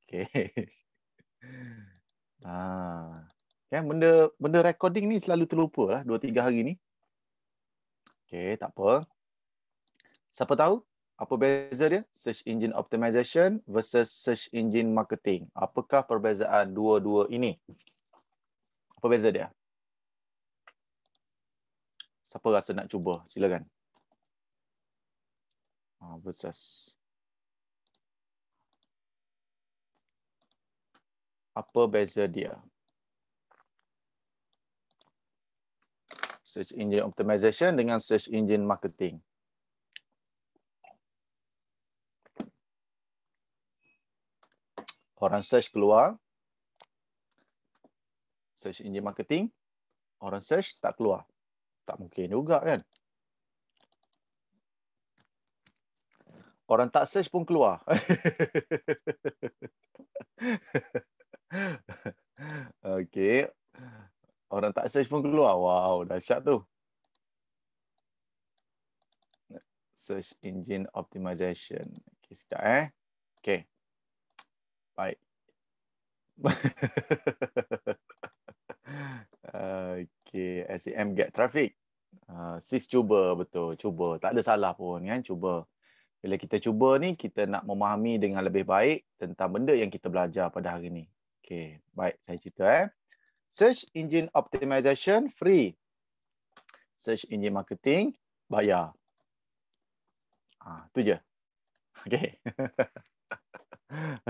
Okey. Kan benda recording ni selalu terlupa lah 2-3 hari ni. Okey, tak apa. Siapa tahu apa beza dia? Search engine optimization versus search engine marketing. Apakah perbezaan dua-dua ini? Apa beza dia? Siapa rasa nak cuba? Silakan. Versus. Apa beza dia? Search engine optimization dengan search engine marketing. Orang search keluar. Search engine marketing. Orang search tak keluar. Tak mungkin juga kan? Orang tak search pun keluar. Okey. Orang tak search pun keluar. Wow, dahsyat tu. Search engine optimization. Okey, sekejap Okey. Baik. Okey, SEM get traffic. Sis cuba, betul. Cuba. Tak ada salah pun kan, cuba. Bila kita cuba ni, kita nak memahami dengan lebih baik tentang benda yang kita belajar pada hari ni. Okey, baik. Saya cerita Search engine optimization free. Search engine marketing bayar. Tu je. Okey.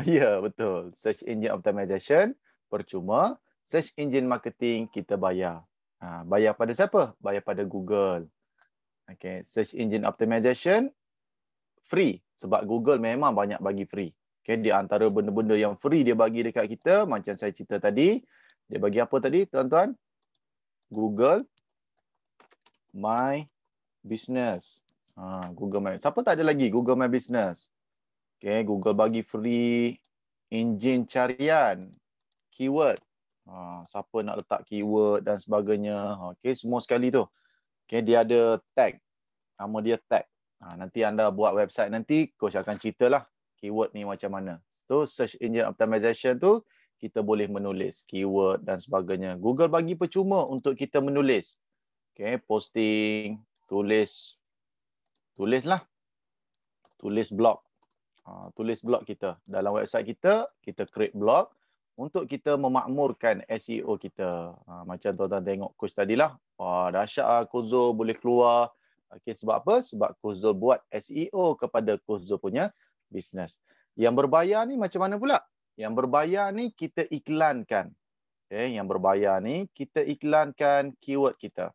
Ya, betul. Search engine optimization percuma. Search engine marketing kita bayar. Bayar pada siapa? Bayar pada Google. Okey, search engine optimization free sebab Google memang banyak bagi free. Okey, di antara benda-benda yang free dia bagi dekat kita, macam saya cerita tadi, dia bagi apa tadi, tuan-tuan? Google My Business. Google My. Siapa tak ada lagi Google My Business? Okey, Google bagi free enjin carian, keyword. Siapa nak letak keyword dan sebagainya. Okey, semua sekali tu. Okey, dia ada tag. Nama dia tag. Nanti anda buat website nanti, coach akan ceritalah keyword ni macam mana. So, search engine optimization tu, kita boleh menulis keyword dan sebagainya. Google bagi percuma untuk kita menulis. Okay, posting, tulislah. Tulis blog. Tulis blog kita. Dalam website kita, kita create blog untuk kita memakmurkan SEO kita. Macam tuan-tuan tengok coach tadilah. Dahsyat Kozo boleh keluar. Okay, sebab apa? Sebab Kozo buat SEO kepada Kozo punya bisnes. Yang berbayar ni macam mana pula? Yang berbayar ni kita iklankan. Okay, yang berbayar ni kita iklankan keyword kita.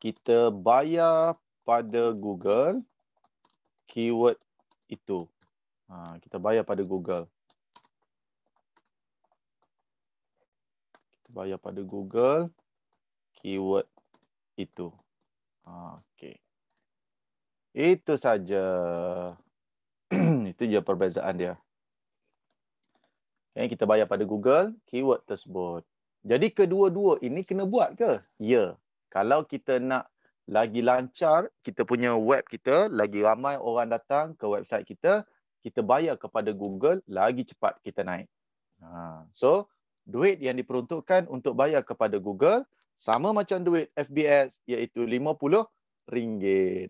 Kita bayar pada Google keyword itu. Kita bayar pada Google. Kita bayar pada Google keyword itu. Okey. Itu saja. Itu je perbezaan dia. Okay, kita bayar pada Google keyword tersebut. Jadi kedua-dua ini kena buat ke? Ya. Kalau kita nak lagi lancar kita punya web kita, lagi ramai orang datang ke website kita, kita bayar kepada Google, lagi cepat kita naik. So, duit yang diperuntukkan untuk bayar kepada Google sama macam duit FBS, iaitu RM50.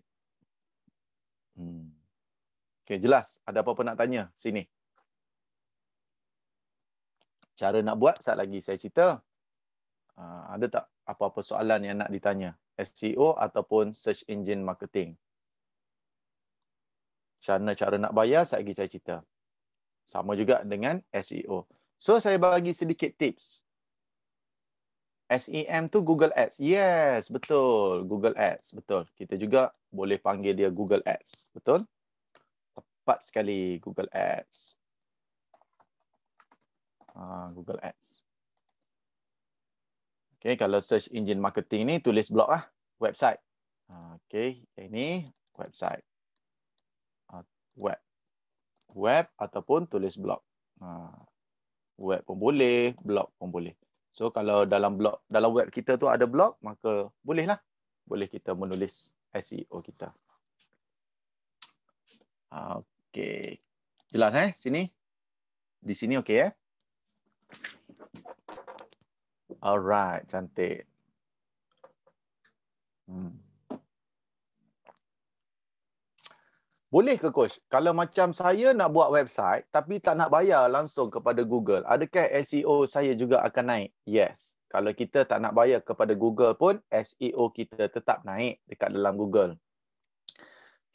Okay, jelas? Ada apa-apa nak tanya? Sini. Cara nak buat, saat lagi saya cerita. Ada tak apa-apa soalan yang nak ditanya? SEO ataupun search engine marketing? Cara nak bayar, saat lagi saya cerita. Sama juga dengan SEO. So, saya bagi sedikit tips. SEM tu Google Ads. Yes, betul. Google Ads. Betul. Kita juga boleh panggil dia Google Ads. Betul? Tepat sekali Google Ads. Google Ads. Okay, kalau search engine marketing ni tulis blog lah. Website. Okay, ini website. Web ataupun tulis blog. Web pun boleh, blog pun boleh. So kalau dalam web kita tu ada blog, maka bolehlah. Boleh kita menulis SEO kita. Okey. Jelas sini? Di sini okey ya? Alright, cantik. Boleh ke coach? Kalau macam saya nak buat website tapi tak nak bayar langsung kepada Google, adakah SEO saya juga akan naik? Yes. Kalau kita tak nak bayar kepada Google pun, SEO kita tetap naik dekat dalam Google.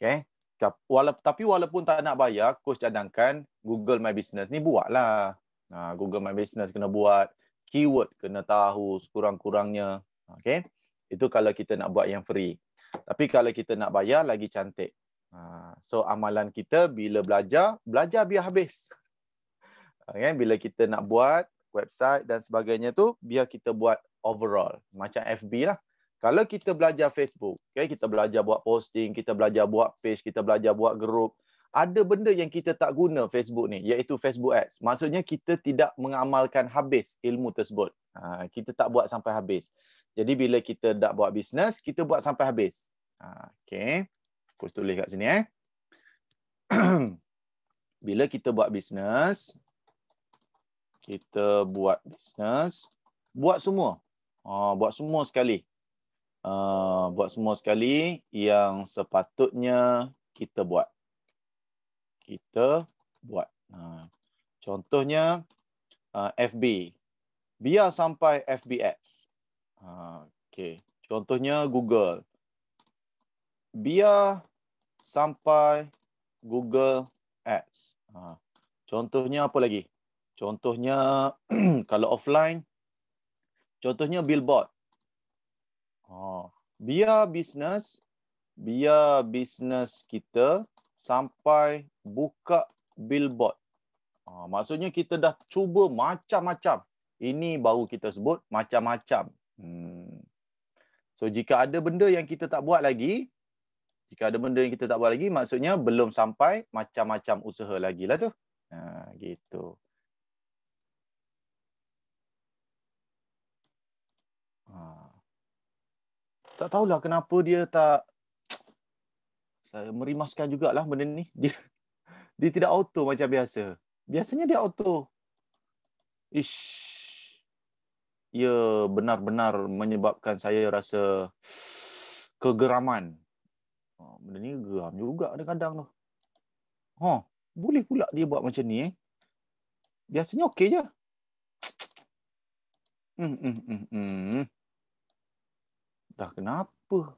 Okay. Tapi walaupun tak nak bayar, coach cadangkan Google My Business ni buatlah. Google My Business kena buat. Keyword kena tahu sekurang-kurangnya. Okay. Itu kalau kita nak buat yang free. Tapi kalau kita nak bayar, lagi cantik. So amalan kita bila belajar biar habis. Bila kita nak buat website dan sebagainya tu, biar kita buat overall. Macam FB lah. Kalau kita belajar Facebook, kita belajar buat posting, kita belajar buat page, kita belajar buat group, ada benda yang kita tak guna Facebook ni, iaitu Facebook Ads. Maksudnya kita tidak mengamalkan habis ilmu tersebut. Kita tak buat sampai habis. Jadi bila kita nak buat bisnes, kita buat sampai habis. Okay. Aku tulis kat sini Bila kita buat bisnes, buat semua. Buat semua sekali. Buat semua sekali yang sepatutnya kita buat. Contohnya FB. Biar sampai FB Ads. Okay. Contohnya Google. Biar sampai Google Ads. Contohnya apa lagi? Contohnya kalau offline, contohnya billboard. Biar bisnes kita sampai buka billboard. Maksudnya kita dah cuba macam-macam. Ini baru kita sebut macam-macam. So jika ada benda yang kita tak buat lagi, maksudnya belum sampai macam-macam usaha lagi lah tu. Gitu. Tak tahulah kenapa dia tak, saya merimaskan jugalah benda ni. Dia tidak auto macam biasa. Biasanya dia auto. Ya benar-benar menyebabkan saya rasa kegeraman. Benda ni geram juga kadang-kadang tu. Boleh pula dia buat macam ni. Biasanya okey je. Dah kenapa?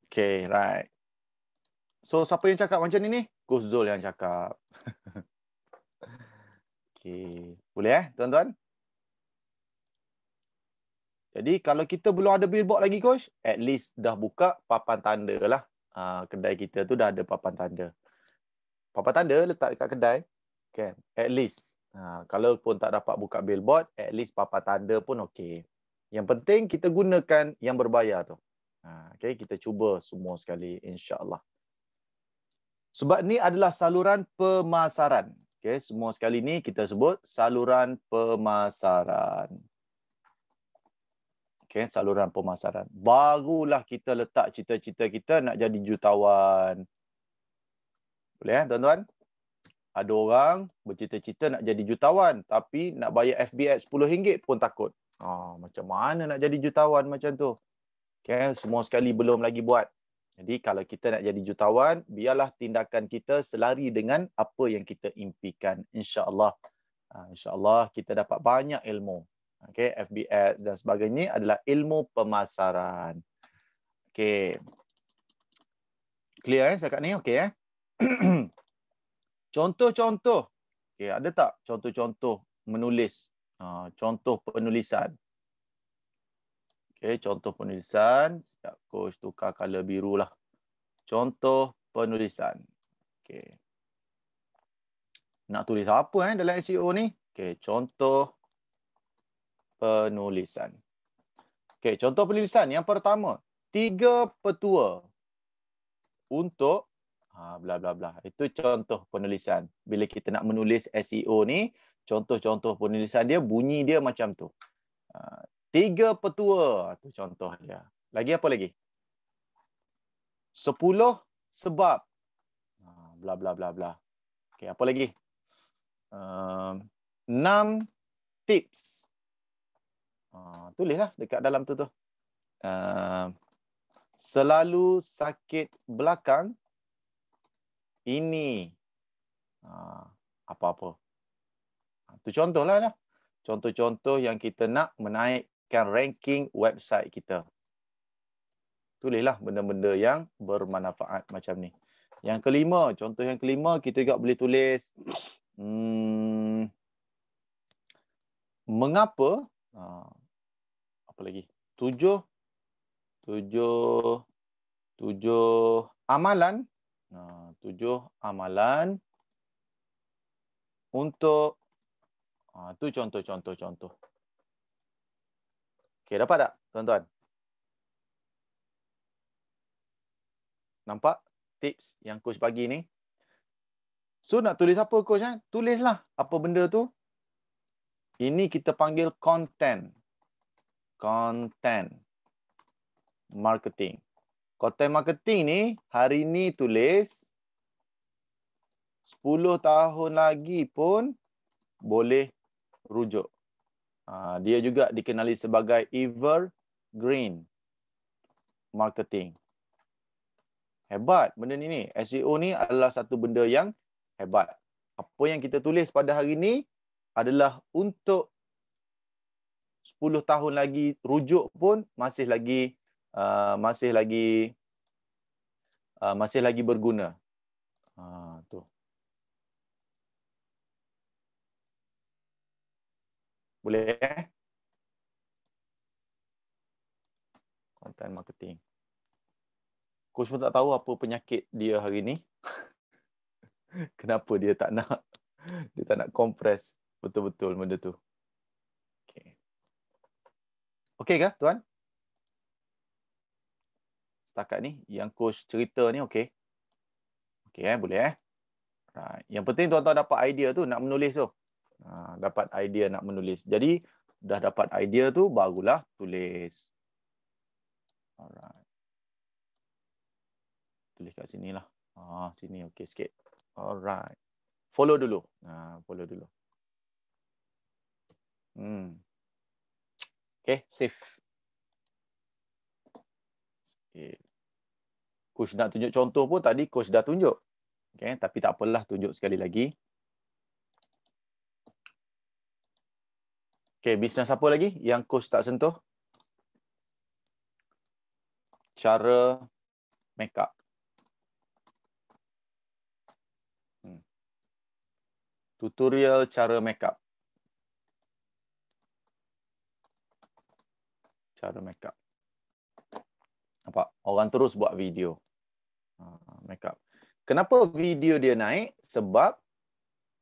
Okay, right. So, siapa yang cakap macam ni? Coach Zul yang cakap. Okay. Boleh tuan-tuan? Jadi, kalau kita belum ada billboard lagi, Coach, at least dah buka papan tanda lah. Kedai kita tu dah ada papan tanda. Papan tanda letak dekat kedai. Kan? At least. Kalaupun tak dapat buka billboard, at least papan tanda pun okey. Yang penting kita gunakan yang berbayar tu. Okay, kita cuba semua sekali, insya-Allah. Sebab ni adalah saluran pemasaran. Okay, semua sekali ni kita sebut saluran pemasaran. Okay, saluran pemasaran. Barulah kita letak cita-cita kita nak jadi jutawan. Boleh tuan-tuan? Ada orang bercita-cita nak jadi jutawan, tapi nak bayar FB Ads RM10 pun takut. Macam mana nak jadi jutawan macam tu? Okay, semua sekali belum lagi buat. Jadi kalau kita nak jadi jutawan, biarlah tindakan kita selari dengan apa yang kita impikan. InsyaAllah. InsyaAllah kita dapat banyak ilmu. Okay, FB Ads dan sebagainya adalah ilmu pemasaran. Okay. Clear setakat ni? Okay. Contoh-contoh. Okay, ada tak contoh-contoh menulis? Contoh penulisan. Okay, contoh penulisan. Sekejap, coach tukar color biru lah. Contoh penulisan. Okay. Nak tulis apa dalam SEO ni? Okay, contoh penulisan. Okay, contoh penulisan. Yang pertama, 3 petua untuk bla bla bla. Itu contoh penulisan. Bila kita nak menulis SEO ni, contoh-contoh penulisan dia, bunyi dia macam tu. 3 petua tu contoh dia. Lagi apa lagi? 10 sebab. Bla bla bla bla. Okey, apa lagi? 6 tips. Tulislah dekat dalam tu. Selalu sakit belakang ini apa-apa. Itu contohlah dah. Contoh-contoh yang kita nak menaikkan ranking website kita. Tulislah benda-benda yang bermanfaat macam ni. Yang kelima, contoh yang kelima kita juga boleh tulis mengapa apa lagi? 7 amalan 7 amalan untuk tu contoh. Okey, dapat tak tuan-tuan? Nampak tips yang coach bagi ni? So nak tulis apa coach? Tulislah apa benda tu. Ini kita panggil content. Content marketing. Content marketing ni hari ni tulis 10 tahun lagi pun boleh rujuk. Dia juga dikenali sebagai evergreen marketing. Hebat benda ni. SEO ni adalah satu benda yang hebat. Apa yang kita tulis pada hari ni adalah untuk 10 tahun lagi rujuk pun masih lagi berguna. Tu. Boleh Content marketing. Coach pun tak tahu apa penyakit dia hari ni. Kenapa dia tak nak kompres betul-betul benda tu. Okey. Okey ke tuan? Setakat ni yang coach cerita ni okey. Okey boleh Right. Yang penting tuan-tuan dapat idea tu nak menulis tu. Dapat idea nak menulis. Jadi dah dapat idea tu barulah tulis. Alright. Tulis kat sini lah. Sini okey sikit. Alright. Follow dulu. Follow dulu. Okay, save. Okay. Coach nak tunjuk contoh pun tadi coach dah tunjuk. Okay, tapi tak apalah, tunjuk sekali lagi. Okay, bisnes apa lagi yang coach tak sentuh? Cara make up. Tutorial cara make up. Cara make up. Nampak? Orang terus buat video. Make up. Kenapa video dia naik? Sebab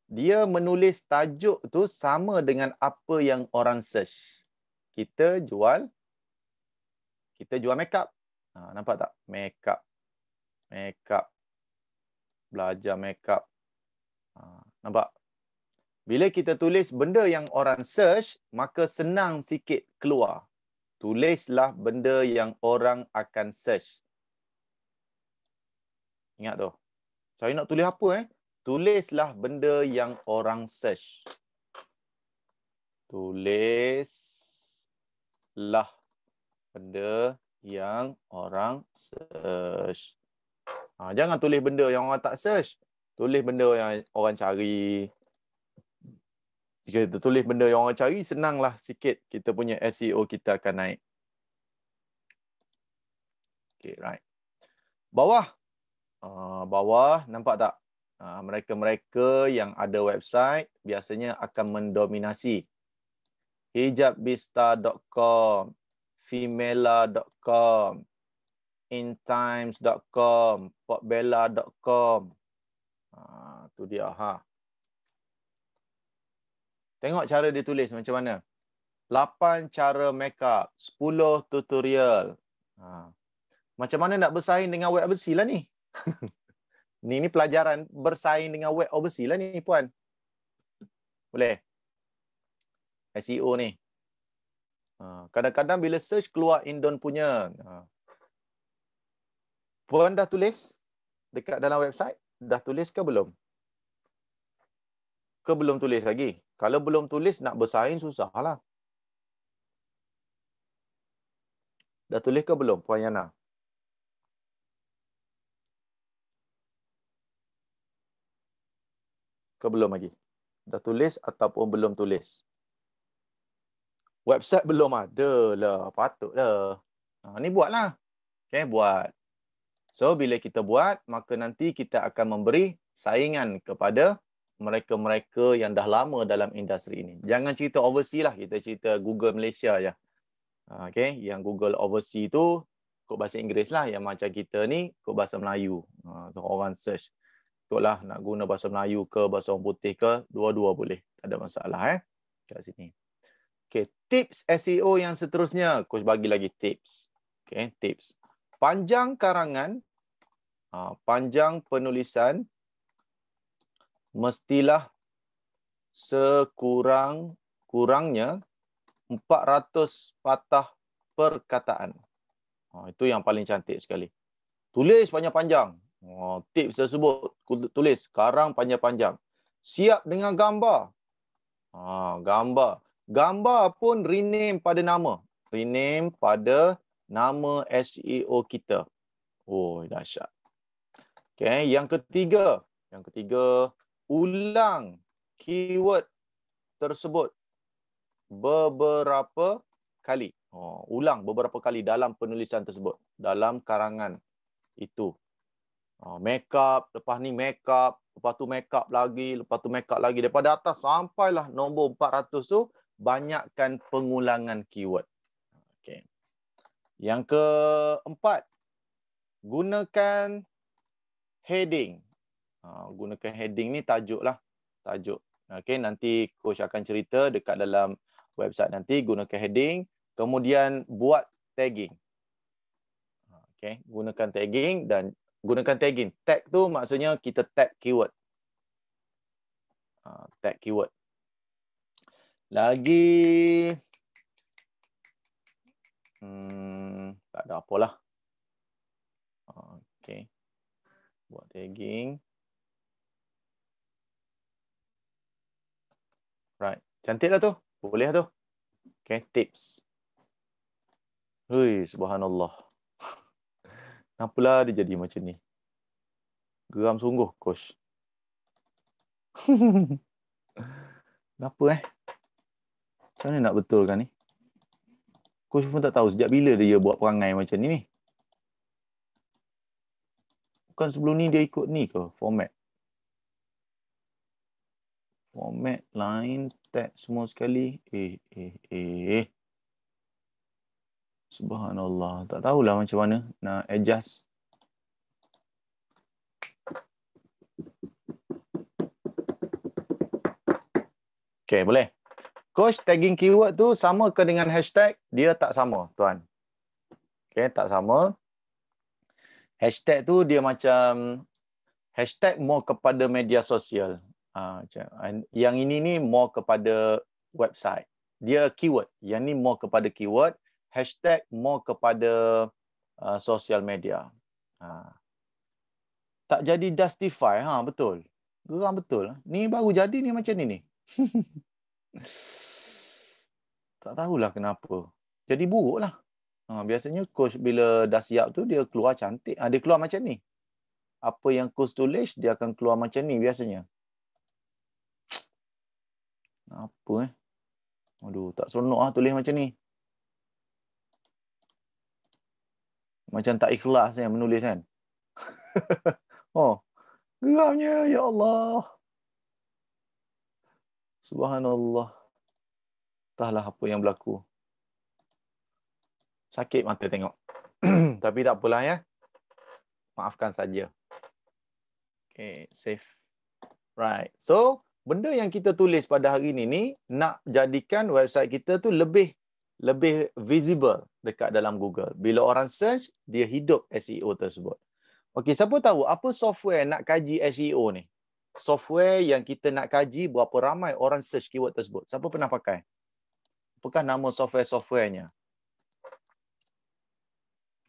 dia menulis tajuk tu sama dengan apa yang orang search. Kita jual make up. Nampak tak? Make up. Make up. Belajar make up. Nampak? Bila kita tulis benda yang orang search, maka senang sikit keluar. Tulislah benda yang orang akan search. Ingat tu. Saya nak tulis apa? Tulislah benda yang orang search. Tulislah benda yang orang search. Jangan tulis benda yang orang tak search. Tulis benda yang orang cari. Jika kita tulis benda yang orang cari, senanglah sikit kita punya SEO kita akan naik. Okay, right. Bawah. Bawah, nampak tak? Mereka-mereka yang ada website biasanya akan mendominasi. Hijabbista.com, femela.com, intimes.com, potbella.com. Tu dia. Tengok cara dia tulis macam mana. 8 cara makeup, 10 tutorial. Macam mana nak bersaing dengan web overseas lah ni? Ni pelajaran bersaing dengan web overseas lah ni puan. Boleh? SEO ni. Kadang-kadang bila search keluar Indon punya. Puan dah tulis dekat dalam website? Dah tulis ke belum? Ke belum tulis lagi? Kalau belum tulis, nak bersaing susah lah. Dah tulis ke belum, Puan Yana? Ke belum lagi? Dah tulis ataupun belum tulis? Website belum ada lah. Patutlah. Ni buatlah. Okay, buat. So, bila kita buat, maka nanti kita akan memberi saingan kepada mereka-mereka yang dah lama dalam industri ini. Jangan cerita overseas lah. Kita cerita Google Malaysia je. Okay, yang Google overseas tu kod bahasa Inggeris lah. Yang macam kita ni kod bahasa Melayu. So, orang search. Ikutlah nak guna bahasa Melayu ke, bahasa orang putih ke, dua-dua boleh. Tak ada masalah kat sini. Okay, tips SEO yang seterusnya. Coach bagi lagi tips. Okay, tips. Panjang karangan, panjang penulisan mestilah sekurang-kurangnya 400 patah perkataan. Itu yang paling cantik sekali. Tulis panjang-panjang. Tips tersebut, tulis karang panjang-panjang. Siap dengan gambar. Gambar. Gambar pun rename pada nama. Rename pada nama SEO kita. Oh, dahsyat. Okay, yang ketiga. Ulang keyword tersebut beberapa kali. Ulang beberapa kali dalam penulisan tersebut. Dalam karangan itu. Makeup, lepas ni makeup, lepas tu makeup lagi, lepas tu makeup lagi. Daripada atas sampailah nombor 400 tu, banyakkan pengulangan keyword. Okay. Yang keempat, gunakan heading. Gunakan heading ni tajuk lah. Tajuk. Okay, nanti coach akan cerita dekat dalam website nanti. Gunakan heading. Kemudian buat tagging. Okay, gunakan tagging dan gunakan tagging. Tag tu maksudnya kita tag keyword. Tag keyword. Lagi tak ada apalah. Okay. Buat tagging. Right. Cantik lah tu. Boleh lah tu. Okay, tips. Hui, subhanallah. Kenapalah dia jadi macam ni? Geram sungguh, coach. Kenapa Macam mana nak betulkan ni? Coach pun tak tahu sejak bila dia buat perangai macam ni. Bukan sebelum ni dia ikut ni ke? Format. Format, line, tag semua sekali. Subhanallah. Tak tahulah macam mana nak adjust. Okay, boleh. Coach, tagging keyword tu sama ke dengan hashtag? Dia tak sama, tuan. Okay, tak sama. Hashtag tu dia macam hashtag more kepada media sosial. Yang ini ni more kepada website. Dia keyword. Yang ni more kepada keyword. Hashtag more kepada sosial media. Tak jadi justify. Betul. Geram betul. Ni baru jadi ni macam ni. Tak tahulah kenapa. Jadi buruk lah. Biasanya coach bila dah siap tu dia keluar cantik. Dia keluar macam ni. Apa yang coach tulis dia akan keluar macam ni biasanya. Apa Aduh, tak seronok tulis macam ni. Macam tak ikhlas menulis kan. Geramnya ya Allah. Subhanallah. Entahlah apa yang berlaku. Sakit mata tengok. Tapi tak apalah Maafkan saja. Okay, save. Right. So, benda yang kita tulis pada hari ini nak jadikan website kita tu lebih visible dekat dalam Google. Bila orang search, dia hidup SEO tersebut. Okey, siapa tahu apa software nak kaji SEO ni? Software yang kita nak kaji berapa ramai orang search keyword tersebut. Siapa pernah pakai? Apakah nama software-softwarenya?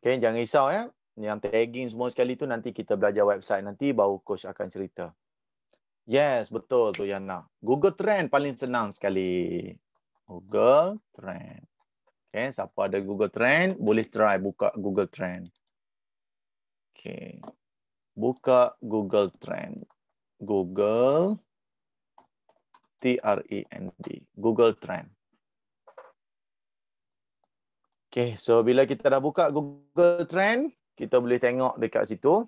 Okey, jangan risau yang tagging semua sekali tu nanti kita belajar website nanti baru coach akan cerita. Yes, betul tu Yana. Google Trend paling senang sekali. Google Trend. Okay, siapa ada Google Trend, boleh try buka Google Trend. Okay. Buka Google Trend. Google Trend. Google Trend. Okay, so bila kita dah buka Google Trend, kita boleh tengok dekat situ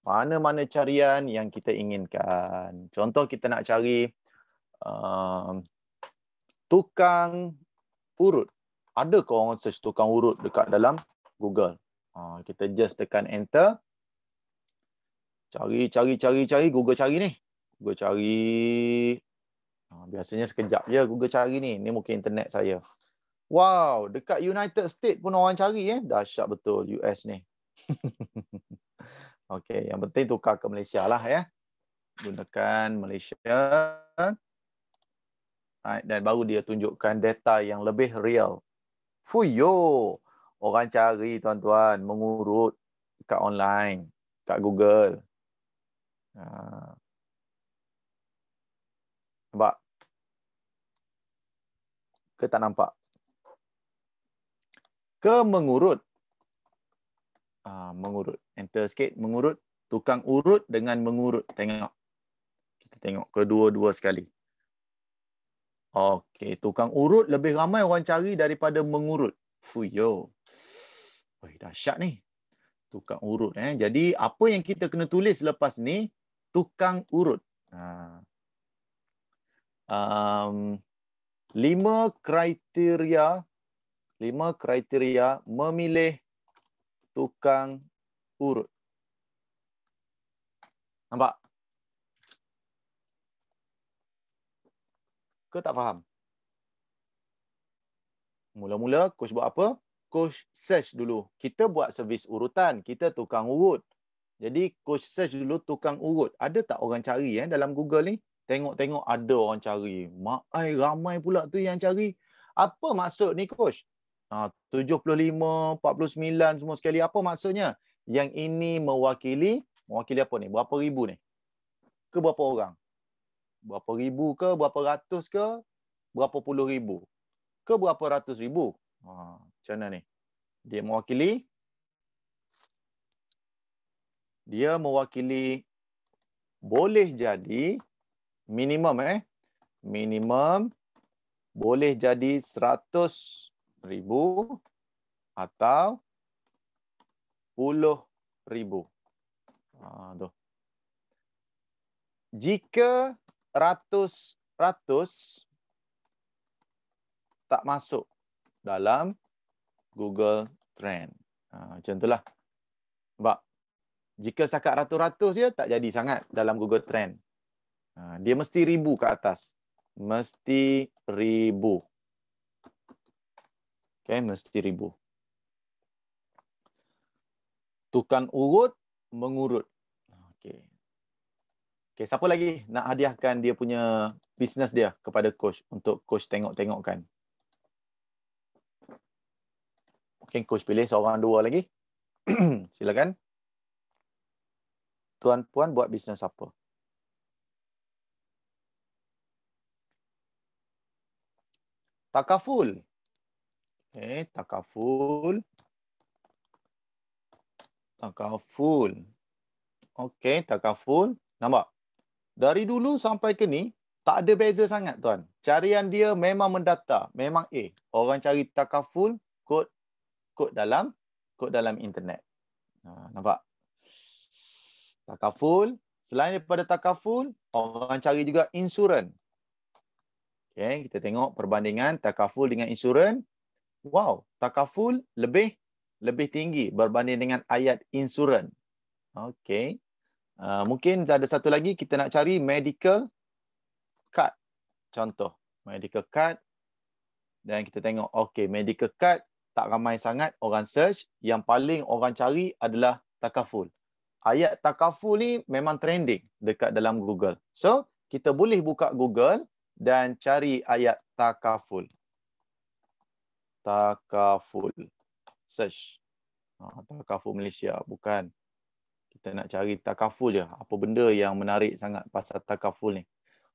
mana-mana carian yang kita inginkan. Contoh kita nak cari tukang urut. Ada ke orang search tukang urut dekat dalam Google? Kita just tekan enter. Cari, Google cari ni. Google cari. Biasanya sekejap je Google cari ni. Ni mungkin internet saya. Wow, dekat United States pun orang cari. Dahsyat betul US ni. Okey, yang penting tukar ke Malaysia lah ya. Gunakan Malaysia. Dan baru dia tunjukkan data yang lebih real. Fuyo. Orang cari tuan-tuan, mengurut kat online, kat Google. Nampak? Ke tak nampak? Ke mengurut. Mengurut. Enter sikit, mengurut. Tukang urut dengan mengurut. Tengok. Kita tengok kedua-dua sekali. Okey, tukang urut lebih ramai orang cari daripada mengurut. Fuyo. Dahsyat ni. Tukang urut. Jadi, apa yang kita kena tulis lepas ni? Tukang urut. 5 kriteria memilih tukang urut. Nampak? Ke tak faham? Mula-mula coach buat apa? Coach search dulu. Kita buat servis urutan, kita tukang urut. Jadi coach search dulu tukang urut. Ada tak orang cari dalam Google ni? Tengok-tengok ada orang cari. Ramai pula tu yang cari. Apa maksud ni coach? 75, 49 semua sekali. Apa maksudnya? Yang ini mewakili apa ni? Berapa ribu ni? Ke berapa orang? Berapa ribu ke? Berapa ratus ke? Berapa puluh ribu? Ke berapa ratus ribu? Macam mana ni? Dia mewakili boleh jadi minimum minimum boleh jadi 100,000 atau 10,000. Tu. Jika ratus tak masuk dalam Google Trend. Macam itulah. Sebab jika setakat ratus-ratus je tak jadi sangat dalam Google Trend. Dia mesti ribu ke atas. Mesti ribu. Okay, mesti ribu. Tukang urut, mengurut. Okay, siapa lagi nak hadiahkan dia punya bisnes dia kepada coach untuk coach tengok-tengokkan? Mungkin coach pilih seorang dua lagi. Silakan. Tuan-puan buat bisnes apa? Takaful. Okay, takaful. Okay, takaful. Nampak? Dari dulu sampai ke ni, tak ada beza sangat, tuan. Carian dia memang mendata. Memang A. Orang cari takaful, kod dalam internet. Nampak? Takaful. Selain daripada takaful, orang cari juga insurans. Okay, kita tengok perbandingan takaful dengan insurans. Wow, takaful lebih tinggi berbanding dengan ayat insurans. Okay. Mungkin ada satu lagi kita nak cari medical card. Contoh, medical card. Dan kita tengok, okay, medical card tak ramai sangat orang search. Yang paling orang cari adalah takaful. Ayat takaful ni memang trending dekat dalam Google. So, kita boleh buka Google dan cari ayat takaful. Takaful. Search. Takaful Malaysia. Bukan. Kita nak cari takaful je. Apa benda yang menarik sangat pasal takaful ni.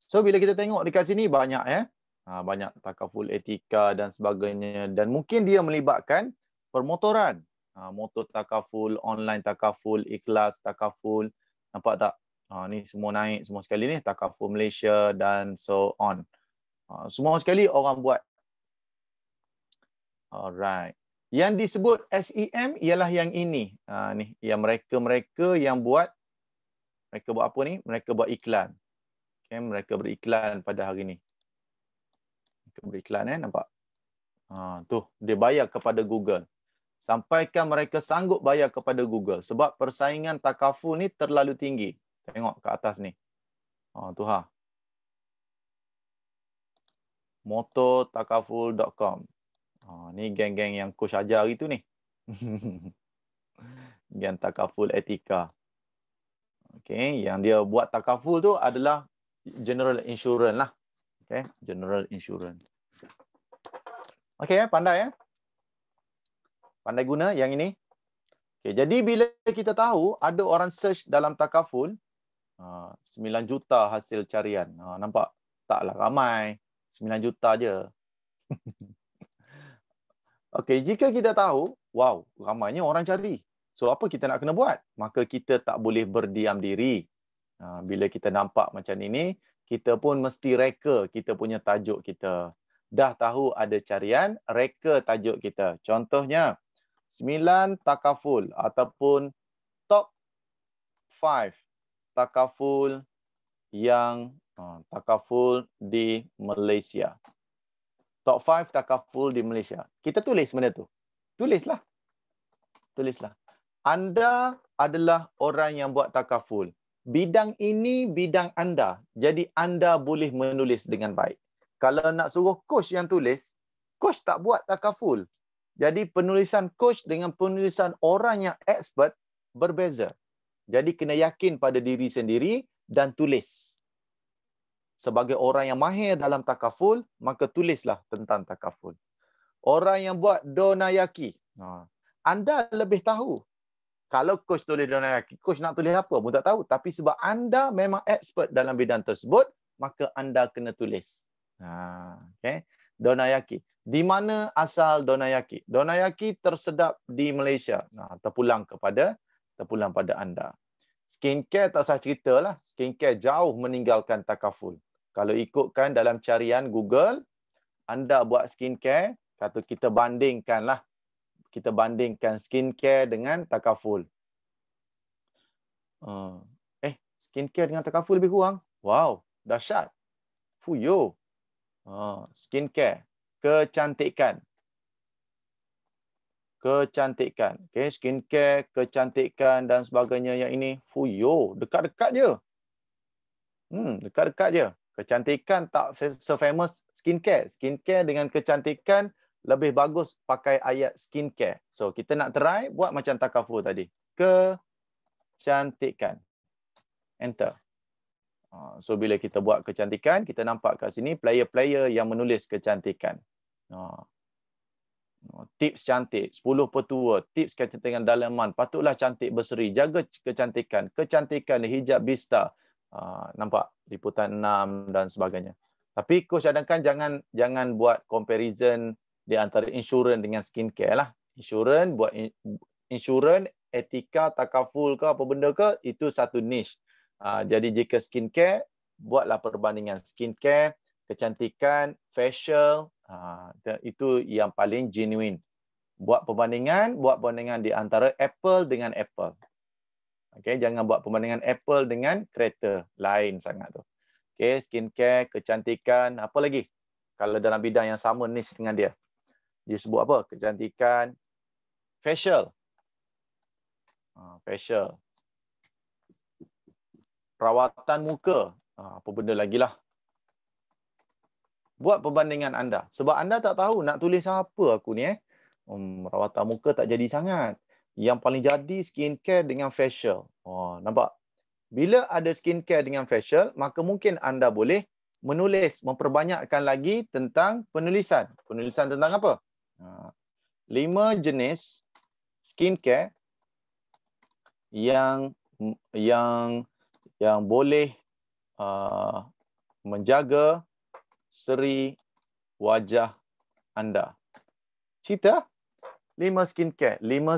So, bila kita tengok dekat sini banyak banyak takaful etika dan sebagainya. Dan mungkin dia melibatkan permotoran. Motor takaful, online takaful, ikhlas takaful. Nampak tak? Ni semua naik semua sekali ni. Takaful Malaysia dan so on. Semua sekali orang buat. Alright. Yang disebut SEM ialah yang ini. Ni yang mereka yang buat. Mereka buat apa ni? Mereka buat iklan. Okay, mereka beriklan pada hari ni. Mereka beriklan nampak? Tu dia bayar kepada Google. Sampaikan mereka sanggup bayar kepada Google sebab persaingan takaful ni terlalu tinggi. Tengok ke atas ni. Tu mototakaful.com. Ni geng-geng yang coach ajar hari tu ni. Geng takaful etika. Okay, yang dia buat takaful tu adalah general insurance lah. Okay, general insurance. Okay, pandai Pandai guna yang ini. Okay, jadi bila kita tahu ada orang search dalam takaful, 9 juta hasil carian. Nampak? Taklah ramai. 9 juta je. Okey, jika kita tahu, wow, ramainya orang cari. So, apa kita nak kena buat? Maka kita tak boleh berdiam diri. Bila kita nampak macam ini, kita pun mesti reka kita punya tajuk kita. Dah tahu ada carian, reka tajuk kita. Contohnya, 9 takaful ataupun top 5 takaful yang takaful di Malaysia. Top 5 takaful di Malaysia. Kita tulis benda tu. Tulislah. Anda adalah orang yang buat takaful. Bidang ini bidang anda. Jadi anda boleh menulis dengan baik. Kalau nak suruh coach yang tulis, coach tak buat takaful. Jadi penulisan coach dengan penulisan orang yang expert berbeza. Jadi kena yakin pada diri sendiri dan tulis. Sebagai orang yang mahir dalam takaful, maka tulislah tentang takaful. Orang yang buat donayaki, anda lebih tahu. Kalau coach tulis donayaki, coach nak tulis apa pun tak tahu. Tapi sebab anda memang expert dalam bidang tersebut, maka anda kena tulis. Okay. Donayaki. Di mana asal donayaki? Donayaki tersedap di Malaysia. Terpulang pada anda. Skincare tak usah ceritalah. Skincare jauh meninggalkan takaful. Kalau ikutkan dalam carian Google, anda buat skincare, kata kita bandingkan skincare dengan takaful. Skincare dengan takaful lebih kurang. Wow, dahsyat. Fuyo. Skincare, kecantikan. Okay, skincare, kecantikan dan sebagainya yang ini. Fuyo, dekat-dekat je. Dekat-dekat je. Kecantikan tak se-famous skincare. Skincare dengan kecantikan lebih bagus pakai ayat skincare. So, kita nak try buat macam takaful tadi. Kecantikan. Enter. So, bila kita buat kecantikan, kita nampak kat sini player-player yang menulis kecantikan. Tips cantik, 10 petua, tips kecantikan dalaman, patutlah cantik berseri, jaga kecantikan, kecantikan hijab bista. Nampak liputan 6 dan sebagainya. Tapi coach cadangkan jangan buat comparison di antara insurans dengan skincare lah. Insurans buat insurans, etika, takaful ke apa benda ke, itu satu niche. Jadi jika skincare, buatlah perbandingan skincare, kecantikan, facial, itu yang paling genuine. Buat perbandingan di antara Apple dengan Apple. Okay, jangan buat perbandingan Apple dengan kereta. Lain sangat tu. Okay, skincare, kecantikan, apa lagi? Kalau dalam bidang yang sama niche dengan dia. Dia sebut apa? Kecantikan, facial. Facial. Rawatan muka. Apa benda lagi lah. Buat perbandingan anda. Sebab anda tak tahu nak tulis apa aku ni. Rawatan muka tak jadi sangat. Yang paling jadi skincare dengan facial. Nampak? Bila ada skincare dengan facial, maka mungkin anda boleh menulis, memperbanyakkan lagi tentang penulisan. Penulisan tentang apa? 5 jenis skincare yang boleh menjaga seri wajah anda. Cerita 5 skincare. 5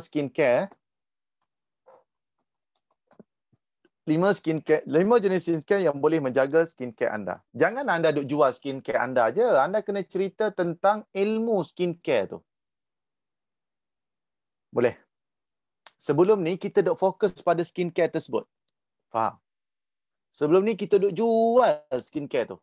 jenis skincare yang boleh menjaga skincare anda. Jangan anda duk jual skincare anda je. Anda kena cerita tentang ilmu skincare tu. Boleh. Sebelum ni kita duk fokus pada skincare tersebut. Faham? Sebelum ni kita duk jual skincare tu.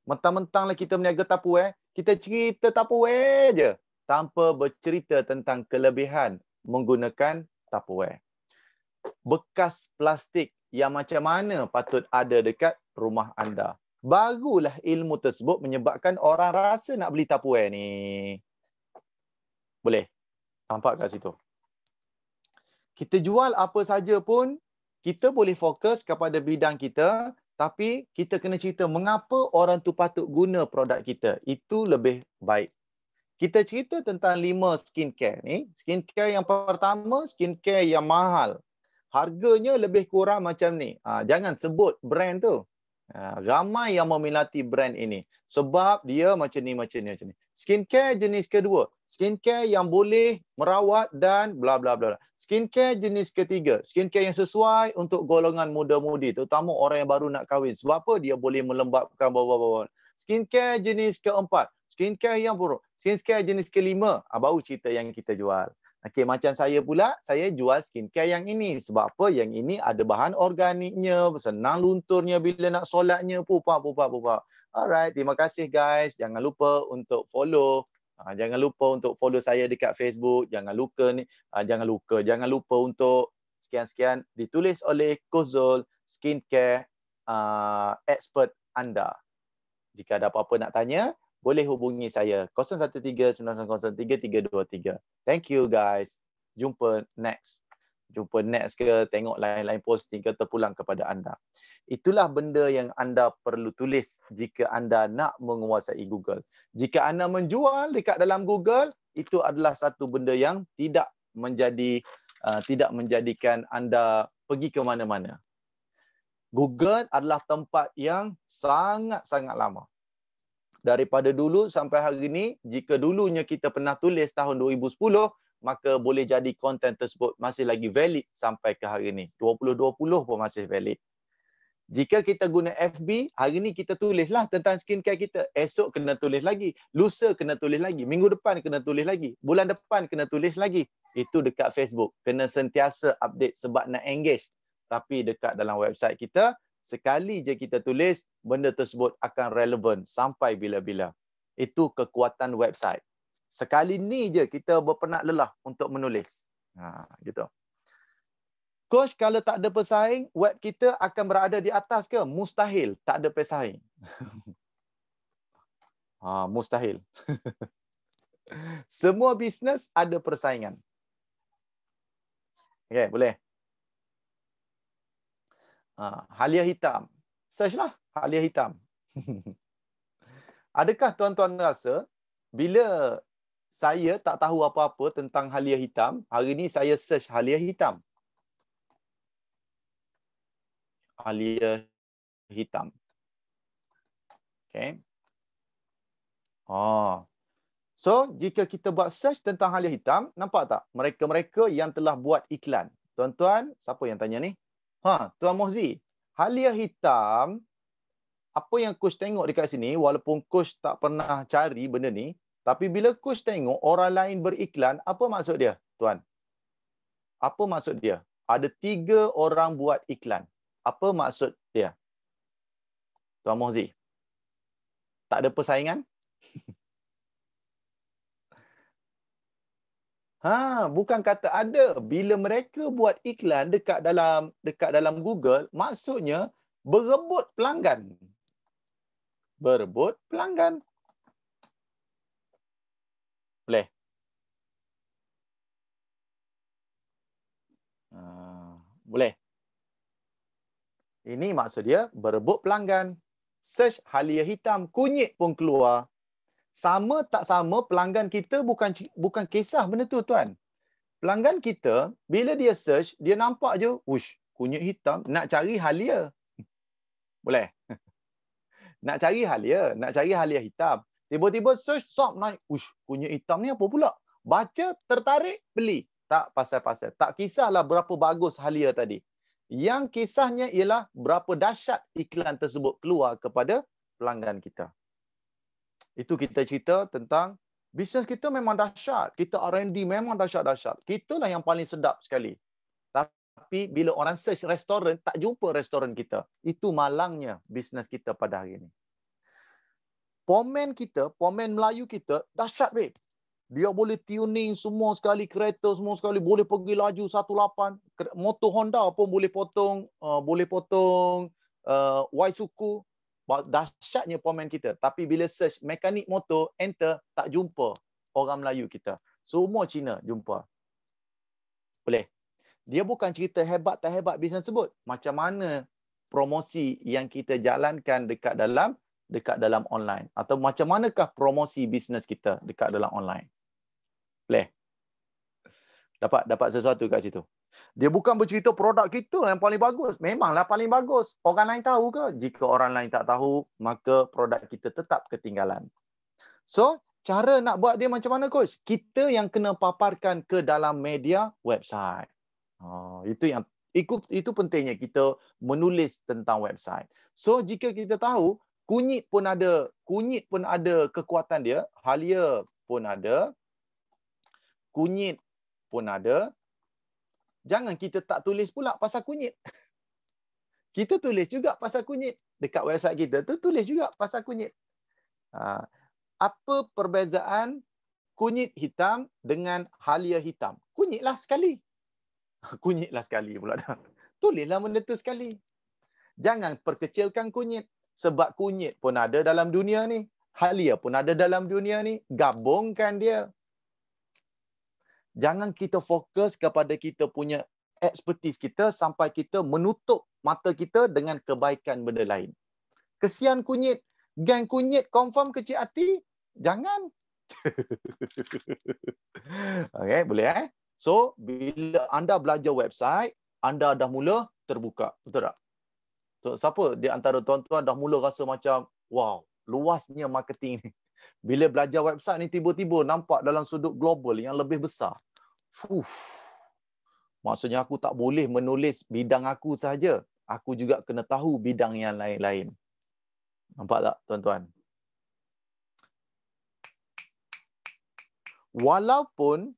Mentang-mentanglah kita meniaga Tupperware, kita cerita Tupperware je tanpa bercerita tentang kelebihan menggunakan Tupperware. Bekas plastik yang macam mana patut ada dekat rumah anda. Barulah ilmu tersebut menyebabkan orang rasa nak beli Tupperware ni. Boleh? Nampak kat situ? Kita jual apa saja pun, kita boleh fokus kepada bidang kita, tapi kita kena cerita mengapa orang tu patut guna produk kita. Itu lebih baik. Kita cerita tentang 5 skincare ni. Skincare yang pertama, skincare yang mahal. Harganya lebih kurang macam ni. Jangan sebut brand tu. Ramai yang meminati brand ini. Sebab dia macam ni. Skincare jenis kedua. Skincare yang boleh merawat dan bla bla bla. Skincare jenis ketiga. Skincare yang sesuai untuk golongan muda-mudi. Terutama orang yang baru nak kahwin. Sebab apa? Dia boleh melembabkan bawah-bawah. Skincare jenis keempat. Skincare yang buruk. Skincare jenis kelima. Baru cerita yang kita jual. Okey, macam saya pula, saya jual skincare yang ini. Sebab apa? Yang ini ada bahan organiknya, senang lunturnya bila nak solatnya, pupak. Alright, terima kasih guys. Jangan lupa untuk follow. Jangan lupa untuk follow saya dekat Facebook. Jangan lupa untuk sekian-sekian ditulis oleh Kozol Skincare expert anda. Jika ada apa-apa nak tanya, boleh hubungi saya 0139033323. Thank you guys. Jumpa next ke, tengok lain-lain posting ke, terpulang kepada anda. Itulah benda yang anda perlu tulis jika anda nak menguasai Google. Jika anda menjual dekat dalam Google, itu adalah satu benda yang tidak menjadikan anda pergi ke mana-mana. Google adalah tempat yang sangat-sangat lama. Daripada dulu sampai hari ini, jika dulunya kita pernah tulis tahun 2010, maka boleh jadi konten tersebut masih lagi valid sampai ke hari ini. 2020 pun masih valid. Jika kita guna FB, hari ini kita tulislah tentang skincare kita. Esok kena tulis lagi. Lusa kena tulis lagi. Minggu depan kena tulis lagi. Bulan depan kena tulis lagi. Itu dekat Facebook. Kena sentiasa update sebab nak engage. Tapi dekat dalam website kita, sekali je kita tulis, benda tersebut akan relevan sampai bila-bila. Itu kekuatan website. Sekali ni je kita berpenat lelah untuk menulis. Gitu. Coach, kalau tak ada pesaing, web kita akan berada di atas ke? Mustahil. Tak ada pesaing. Mustahil. Semua bisnes ada persaingan. Okay, boleh. Halia hitam. Search lah halia hitam. Adakah tuan-tuan rasa bila saya tak tahu apa-apa tentang halia hitam, hari ni saya search halia hitam. Halia hitam. Okay. So, jika kita buat search tentang halia hitam, nampak tak? Mereka-mereka yang telah buat iklan. Tuan-tuan, siapa yang tanya ni? Tuan Mohzi, halia hitam, apa yang coach tengok dekat sini, walaupun coach tak pernah cari benda ni, tapi bila coach tengok orang lain beriklan, apa maksud dia, tuan? Apa maksud dia? Ada 3 orang buat iklan. Apa maksud dia? Tuan Mohzi, tak ada persaingan? Bukan kata ada. Bila mereka buat iklan dekat dalam Google, maksudnya berebut pelanggan. Berebut pelanggan. Boleh? Boleh. Ini maksud dia berebut pelanggan. Search halia hitam, kunyit pun keluar. Sama tak sama, pelanggan kita bukan kisah benda tu, tuan. pelanggan kita, bila dia search, dia nampak je, ush, kunyit hitam, nak cari halia. Boleh? Nak cari halia, nak cari halia hitam. Tiba-tiba search, stop, naik, ush, kunyit hitam ni apa pula? Baca, tertarik, beli. Tak pasal-pasal. Tak kisahlah berapa bagus halia tadi. Yang kisahnya ialah berapa dahsyat iklan tersebut keluar kepada pelanggan kita. Itu kita cerita tentang bisnes kita memang dahsyat. Kita R&D memang dahsyat-dahsyat. Kitalah yang paling sedap sekali. Tapi bila orang search restoran, tak jumpa restoran kita. Itu malangnya bisnes kita pada hari ini. Pomen kita, pomen Melayu kita, dahsyat, babe. Dia boleh tuning semua sekali, kereta semua sekali, boleh pergi laju 18. Motor Honda pun boleh potong Waisuku. Dahsyatnya pomen kita. Tapi bila search mekanik motor, enter, tak jumpa orang Melayu kita. Semua Cina jumpa. Boleh. Dia bukan cerita hebat tak hebat bisnes tersebut. Macam mana promosi yang kita jalankan dekat dalam online. Atau macam manakah promosi bisnes kita dekat dalam online. Boleh? Dapat sesuatu kat situ. Dia bukan bercerita produk kita yang paling bagus. Memanglah paling bagus. Orang lain tahu ke? Jika orang lain tak tahu, maka produk kita tetap ketinggalan. So, cara nak buat dia macam mana, Coach? Kita yang kena paparkan ke dalam media website. Itu pentingnya kita menulis tentang website. So, jika kita tahu, kunyit pun ada kekuatan dia, halia pun ada, kunyit pun ada. Jangan kita tak tulis pula pasal kunyit. Kita tulis juga pasal kunyit. Dekat website kita tu tulis juga pasal kunyit. Apa perbezaan kunyit hitam dengan halia hitam? Kunyitlah sekali. Kunyitlah sekali pula dah. Tulislah benda tu sekali. Jangan perkecilkan kunyit. Sebab kunyit pun ada dalam dunia ni. Halia pun ada dalam dunia ni. Gabungkan dia. Jangan kita fokus kepada kita punya expertise kita sampai kita menutup mata kita dengan kebaikan benda lain. Kesian kunyit. Geng kunyit confirm kecil hati. Jangan. Okay, boleh So, bila anda belajar website, anda dah mula terbuka. Betul tak? So, siapa di antara tuan-tuan dah mula rasa macam, wow, luasnya marketing ni. Bila belajar website ni tiba-tiba nampak dalam sudut global yang lebih besar. Maksudnya aku tak boleh menulis bidang aku sahaja. Aku juga kena tahu bidang yang lain-lain. Nampak tak, tuan-tuan? Walaupun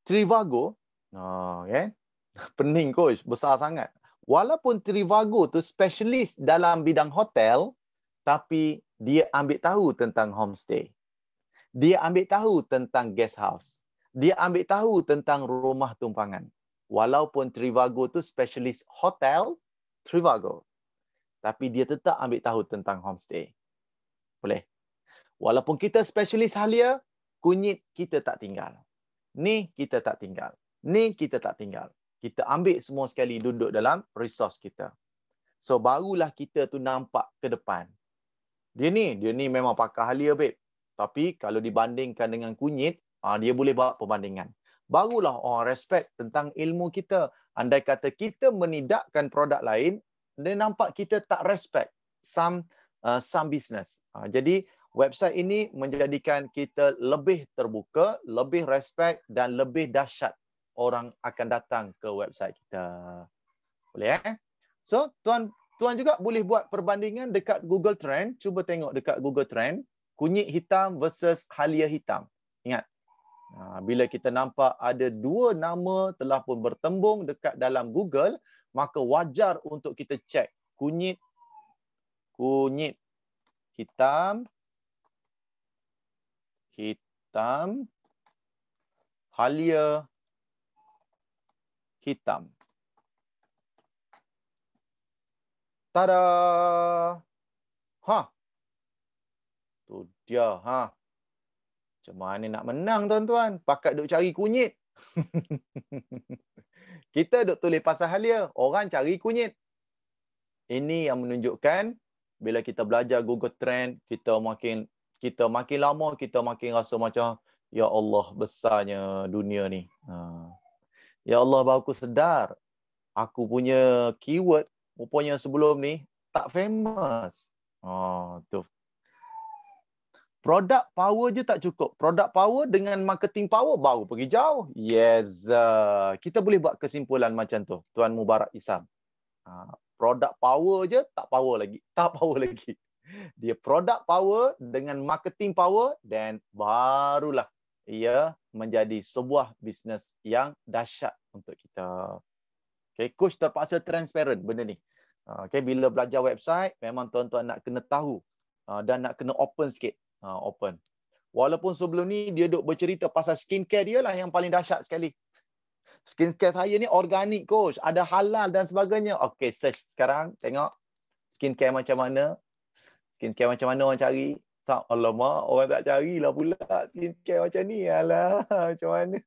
Trivago, pening coach, besar sangat. Walaupun Trivago tu specialist dalam bidang hotel, tapi dia ambil tahu tentang homestay. Dia ambil tahu tentang guest house. Dia ambil tahu tentang rumah tumpangan. Walaupun Trivago tu specialist hotel, Trivago. Tapi dia tetap ambil tahu tentang homestay. Boleh? Walaupun kita specialist halia, kunyit kita tak tinggal. Ni kita tak tinggal. Ni kita tak tinggal. Kita ambil semua sekali duduk dalam resource kita. So, barulah kita tu nampak ke depan. Dia ni memang pakar halia, babe. Tapi kalau dibandingkan dengan kunyit, dia boleh buat perbandingan. Barulah orang respect tentang ilmu kita. Andai kata kita menidakkan produk lain, dia nampak kita tak respect some business. Jadi, website ini menjadikan kita lebih terbuka, lebih respect dan lebih dahsyat orang akan datang ke website kita. Boleh So, tuan juga boleh buat perbandingan dekat Google Trend. Cuba tengok dekat Google Trend. Kunyit hitam versus halia hitam. Ingat, bila kita nampak ada dua nama telah pun bertembung dekat dalam Google, maka wajar untuk kita cek kunyit hitam, halia hitam. Tada! Tu dia, Macam mana nak menang, tuan-tuan? Pakat duk cari kunyit. Kita duk tulis pasal halia, orang cari kunyit. Ini yang menunjukkan bila kita belajar Google Trend, kita makin lama kita makin rasa macam Ya Allah, besarnya dunia ni. Ya Allah, baru aku sedar. Aku punya keyword rupanya sebelum ni tak famous. Tu. Product power je tak cukup. Product power dengan marketing power baru pergi jauh. Yes. Kita boleh buat kesimpulan macam tu. Tuan Mubarak Isam. Product power je tak power lagi. Tak power lagi. Dia product power dengan marketing power dan barulah ia menjadi sebuah bisnes yang dahsyat untuk kita. Okay, coach terpaksa transparent benda ni. Okay, bila belajar website, memang tuan-tuan nak kena tahu dan nak kena open sikit. Open. Walaupun sebelum ni dia duk bercerita pasal skincare dia lah yang paling dahsyat sekali. Skincare saya ni organik coach, ada halal dan sebagainya. Okay, search sekarang, tengok skincare macam mana. Skincare macam mana orang cari. Alamak, orang tak carilah pula skincare macam ni. Alah, macam mana.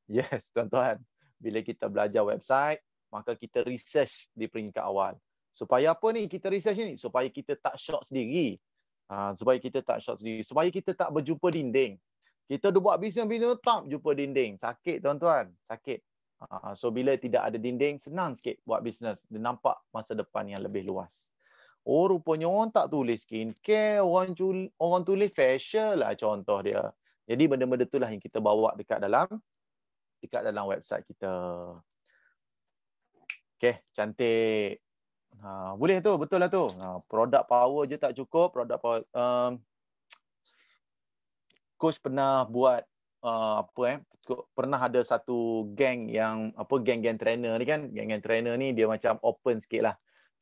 Yes, tuan-tuan. Bila kita belajar website, maka kita research di peringkat awal. Supaya apa ni kita research ni? Supaya kita tak shock sendiri. Supaya kita tak shock sendiri. Supaya kita tak berjumpa dinding. Kita dah buat bisnes-bisnes tak jumpa dinding. Sakit tuan-tuan. Sakit. So bila tidak ada dinding, senang sikit buat bisnes. Dia nampak masa depan yang lebih luas. Oh, rupanya orang tak tulis skincare. Orang tulis facial lah contoh dia. Jadi benda-benda itulah yang kita bawa dekat dalam website kita. Okay, cantik. Boleh tu, betul lah tu. Product power je tak cukup. Product power. Coach pernah buat pernah ada satu geng yang geng-geng trainer ni kan. Geng-geng trainer ni dia macam open sikit lah.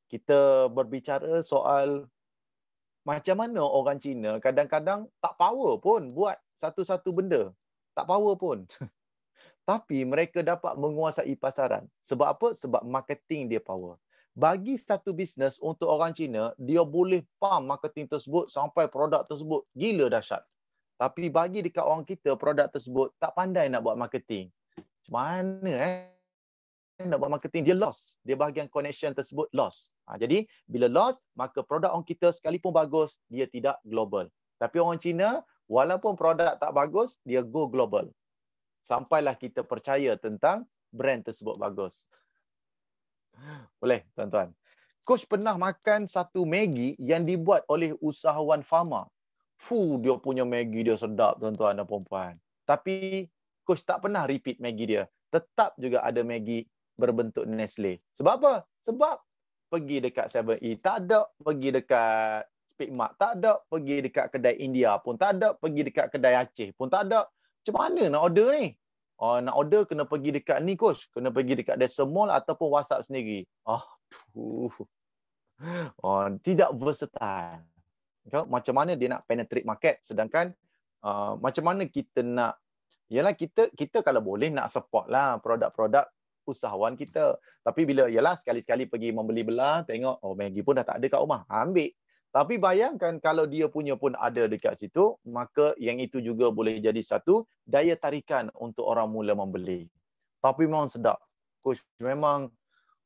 Kita berbicara soal macam mana orang Cina kadang-kadang tak power pun buat satu-satu benda. Tak power pun. Tapi mereka dapat menguasai pasaran. Sebab apa? Sebab marketing dia power. Bagi satu bisnes untuk orang Cina, dia boleh pump marketing tersebut sampai produk tersebut gila dahsyat. Tapi bagi dekat orang kita, produk tersebut tak pandai nak buat marketing. Macam mana nak buat marketing? Dia lost. Dia bahagian connection tersebut lost. Jadi, bila lost, maka produk orang kita sekalipun bagus, dia tidak global. Tapi orang Cina, walaupun produk tak bagus, dia go global. Sampailah kita percaya tentang brand tersebut bagus. Boleh, tuan-tuan. Coach pernah makan satu Maggi yang dibuat oleh usahawan pharma. Dia punya Maggi dia sedap, tuan-tuan dan puan-puan. Tapi Coach tak pernah repeat Maggi dia. Tetap juga ada Maggi berbentuk Nestle. Sebab apa? Sebab pergi dekat 7E tak ada, pergi dekat Speedmart tak ada, pergi dekat kedai India pun tak ada, pergi dekat kedai Aceh pun tak ada. Macam mana nak order ni? Nak order kena pergi dekat ni coach, kena pergi dekat Desa Mall ataupun WhatsApp sendiri. Tidak versatile. Macam mana dia nak penetrate market, sedangkan macam mana kita nak, yalah kita kalau boleh nak support lah produk-produk usahawan kita. Tapi bila yalah sekali-sekali pergi membeli belah, tengok Maggi pun dah tak ada kat rumah, ambil. Tapi bayangkan kalau dia punya pun ada dekat situ, maka yang itu juga boleh jadi satu daya tarikan untuk orang mula membeli. Tapi memang sedap. Coach memang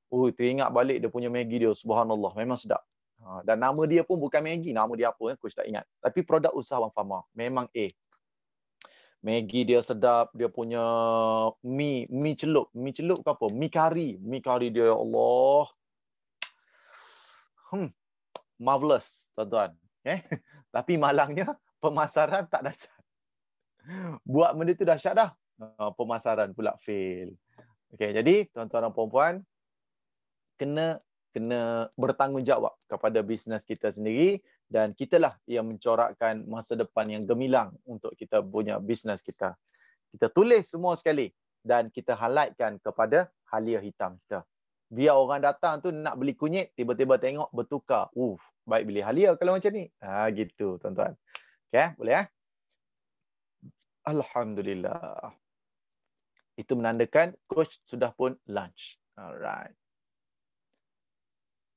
teringat balik dia punya Maggi dia, subhanallah, memang sedap. Dan nama dia pun bukan Maggi, nama dia apa Coach tak ingat. Tapi produk usahawan pharma, memang Maggi dia sedap, dia punya mi celup ke apa? Mi kari dia, ya Allah. Marvelous, tuan-tuan. Tapi malangnya pemasaran tak dahsyat. Buat benda tu dahsyat dah. Pemasaran pula fail. Okey, jadi tuan-tuan dan puan-puan kena bertanggungjawab kepada bisnes kita sendiri dan kitalah yang mencorakkan masa depan yang gemilang untuk kita punya bisnes kita. Kita tulis semua sekali dan kita highlightkan kepada halia hitam kita. Biar orang datang tu nak beli kunyit, tiba-tiba tengok bertukar. Baik beli halia kalau macam ni. Gitu tuan-tuan. Okey, boleh Alhamdulillah. Itu menandakan coach sudah pun lunch. Alright.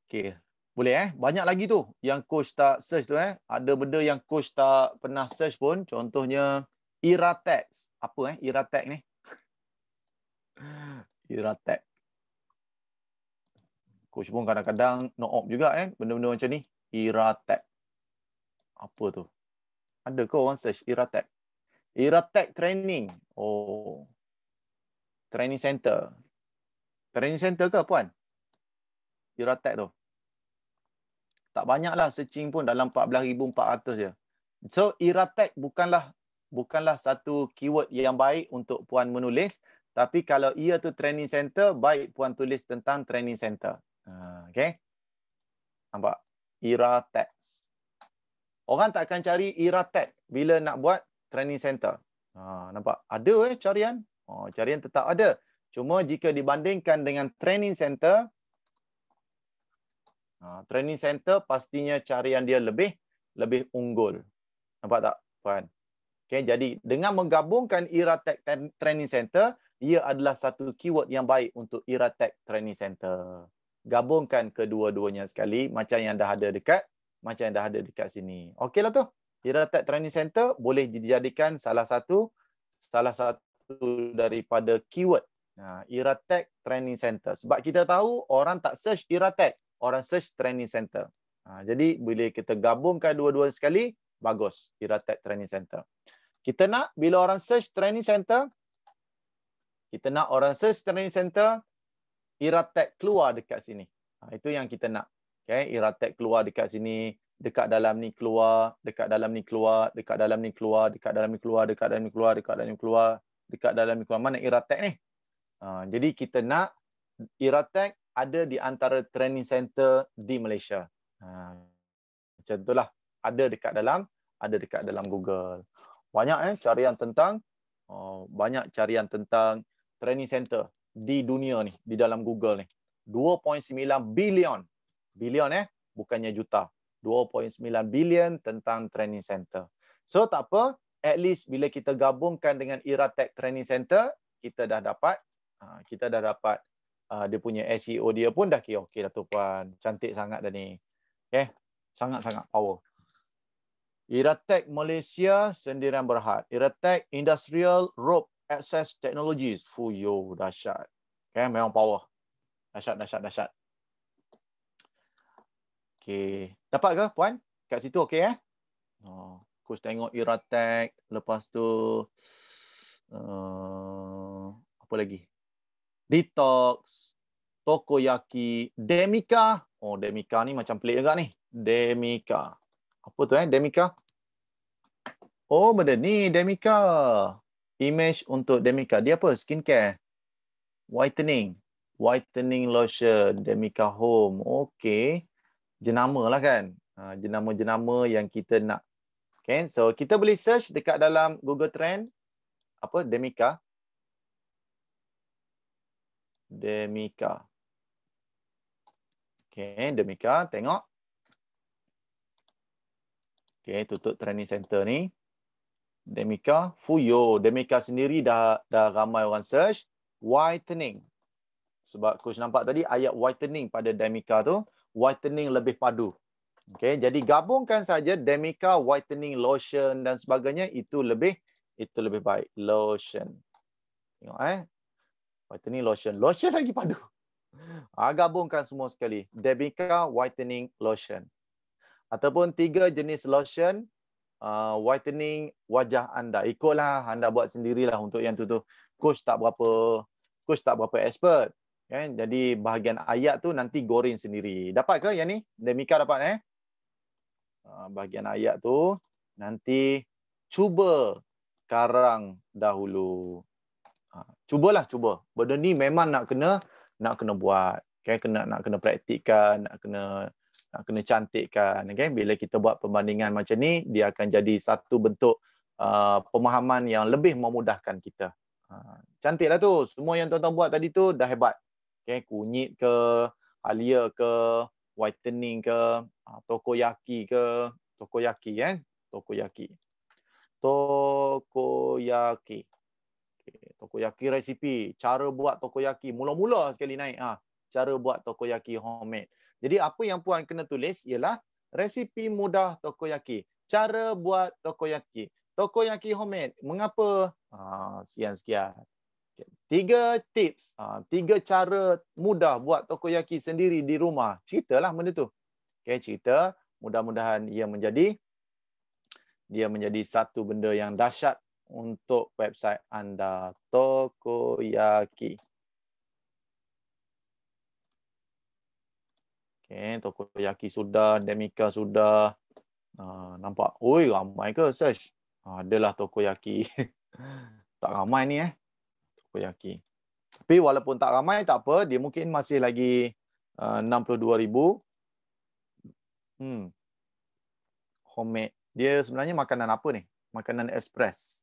Okey. Boleh banyak lagi tu yang coach tak search tu Ada benda yang coach tak pernah search pun, contohnya Iratex. Apa Iratex ni? Iratex. Coach pun kadang-kadang no-op juga benda-benda macam ni. Iratex. Apa tu? Ada ke orang search Iratex? Iratech training. Oh. Training center. Training center ke puan? Iratech tu. Tak banyaklah, searching pun dalam 14,400 je. So Iratech bukanlah satu keyword yang baik untuk puan menulis, tapi kalau ia tu training center, baik puan tulis tentang training center. Okay. Nampak? Iratech. Orang tak akan cari Iratech bila nak buat training center. Nampak? Ada carian. Carian tetap ada. Cuma jika dibandingkan dengan training center, training center pastinya carian dia lebih unggul. Nampak tak, puan? Okay, jadi dengan menggabungkan Iratech Training Center, ia adalah satu keyword yang baik untuk Iratech Training Center. Gabungkan kedua-duanya sekali macam yang dah ada dekat sini. Okeylah tu. Iratech Training Center boleh dijadikan salah satu daripada keyword. Iratech Training Center. Sebab kita tahu orang tak search Iratech, orang search Training Center. Jadi bila kita gabungkan dua-dua sekali, bagus Iratech Training Center. Kita nak bila orang search Training Center, Iratech keluar dekat sini. Itu yang kita nak. Okay, Iratech keluar dekat sini, dekat dalam ni keluar, dekat dalam ni keluar, dekat dalam ni keluar, dekat dalam ni keluar, dekat dalam ni keluar, dekat dalam ni keluar, dekat dalam ni keluar. Mana Iratech ni? Jadi kita nak Iratech ada di antara training center di Malaysia. Macam itulah. Ada dekat dalam Google. Banyak carian tentang training center di dunia ni, di dalam Google ni. 2.9 bilion. Bilion bukannya juta. 2.9 bilion tentang training center. So tak apa, at least bila kita gabungkan dengan Iratech Training Center, kita dah dapat dia punya SEO dia pun dah kira okey dah tu puan. Cantik sangat dah ni. Okay. Sangat-sangat power. Iratech Malaysia sendirian berhad. Iratech Industrial Rope Access Technologies. Fuyo, dahsyat. Okay, memang power. Dahsyat. Okay. Dapat ke puan? Kat situ okey Coach tengok Iratech. Lepas tu apa lagi? Detox, Tokoyaki, Demika. Demika ni macam pelik juga ni. Demika. Apa tu Demika? Benda ni Demika. Image untuk Demika. Dia apa? Skincare. Whitening lotion. Demika Home. Okey. Jenama lah kan. Jenama-jenama yang kita nak. Okay. So, kita boleh search dekat dalam Google Trend. Apa? Demika. Okay. Demika. Tengok. Okay. Tutup training center ni. Demika, Fuyo. Demika sendiri dah ramai orang search. Whitening. Sebab coach nampak tadi ayat whitening pada Demika tu, whitening lebih padu. Okay, jadi gabungkan saja Demika whitening lotion dan sebagainya, itu lebih baik. Lotion. Tengok whitening lotion. Lotion lagi padu. Gabungkan semua sekali. Demika whitening lotion. Ataupun 3 jenis lotion whitening wajah anda. Ikutlah anda buat sendirilah untuk yang tu. Coach tak berapa expert. Kan? Jadi bahagian ayat tu nanti goreng sendiri. Dapat ke yang ni? Demika dapat bahagian ayat tu nanti cuba karang dahulu. Cuba. Benda ni memang nak kena buat. Okay? Nak kena praktikkan, nak kena cantikkan. Okay? Bila kita buat perbandingan macam ni, dia akan jadi satu bentuk pemahaman yang lebih memudahkan kita. Cantiklah tu. Semua yang tuan-tuan buat tadi tu dah hebat. Okay? Kunyit ke, Halia ke, whitening ke, Tokoyaki ke. Tokoyaki. Tokoyaki resipi. Cara buat tokoyaki. Mula-mula sekali naik. Cara buat tokoyaki homemade. Jadi apa yang puan kena tulis ialah resipi mudah tokoyaki. Cara buat tokoyaki. Tokoyaki homemade. Mengapa? Sekian. 3 tips. 3 cara mudah buat tokoyaki sendiri di rumah. Ceritalah benda tu. Okay, cerita. Mudah-mudahan ia menjadi satu benda yang dahsyat untuk website anda. Tokoyaki. Okay, Tokoyaki sudah, Demika sudah. Nampak? Oi, ramai ke search? Adalah Tokoyaki. Tak ramai ni Tokoyaki. Tapi walaupun tak ramai, tak apa. Dia mungkin masih lagi 62,000. Homemade. Dia sebenarnya makanan apa ni? Makanan express.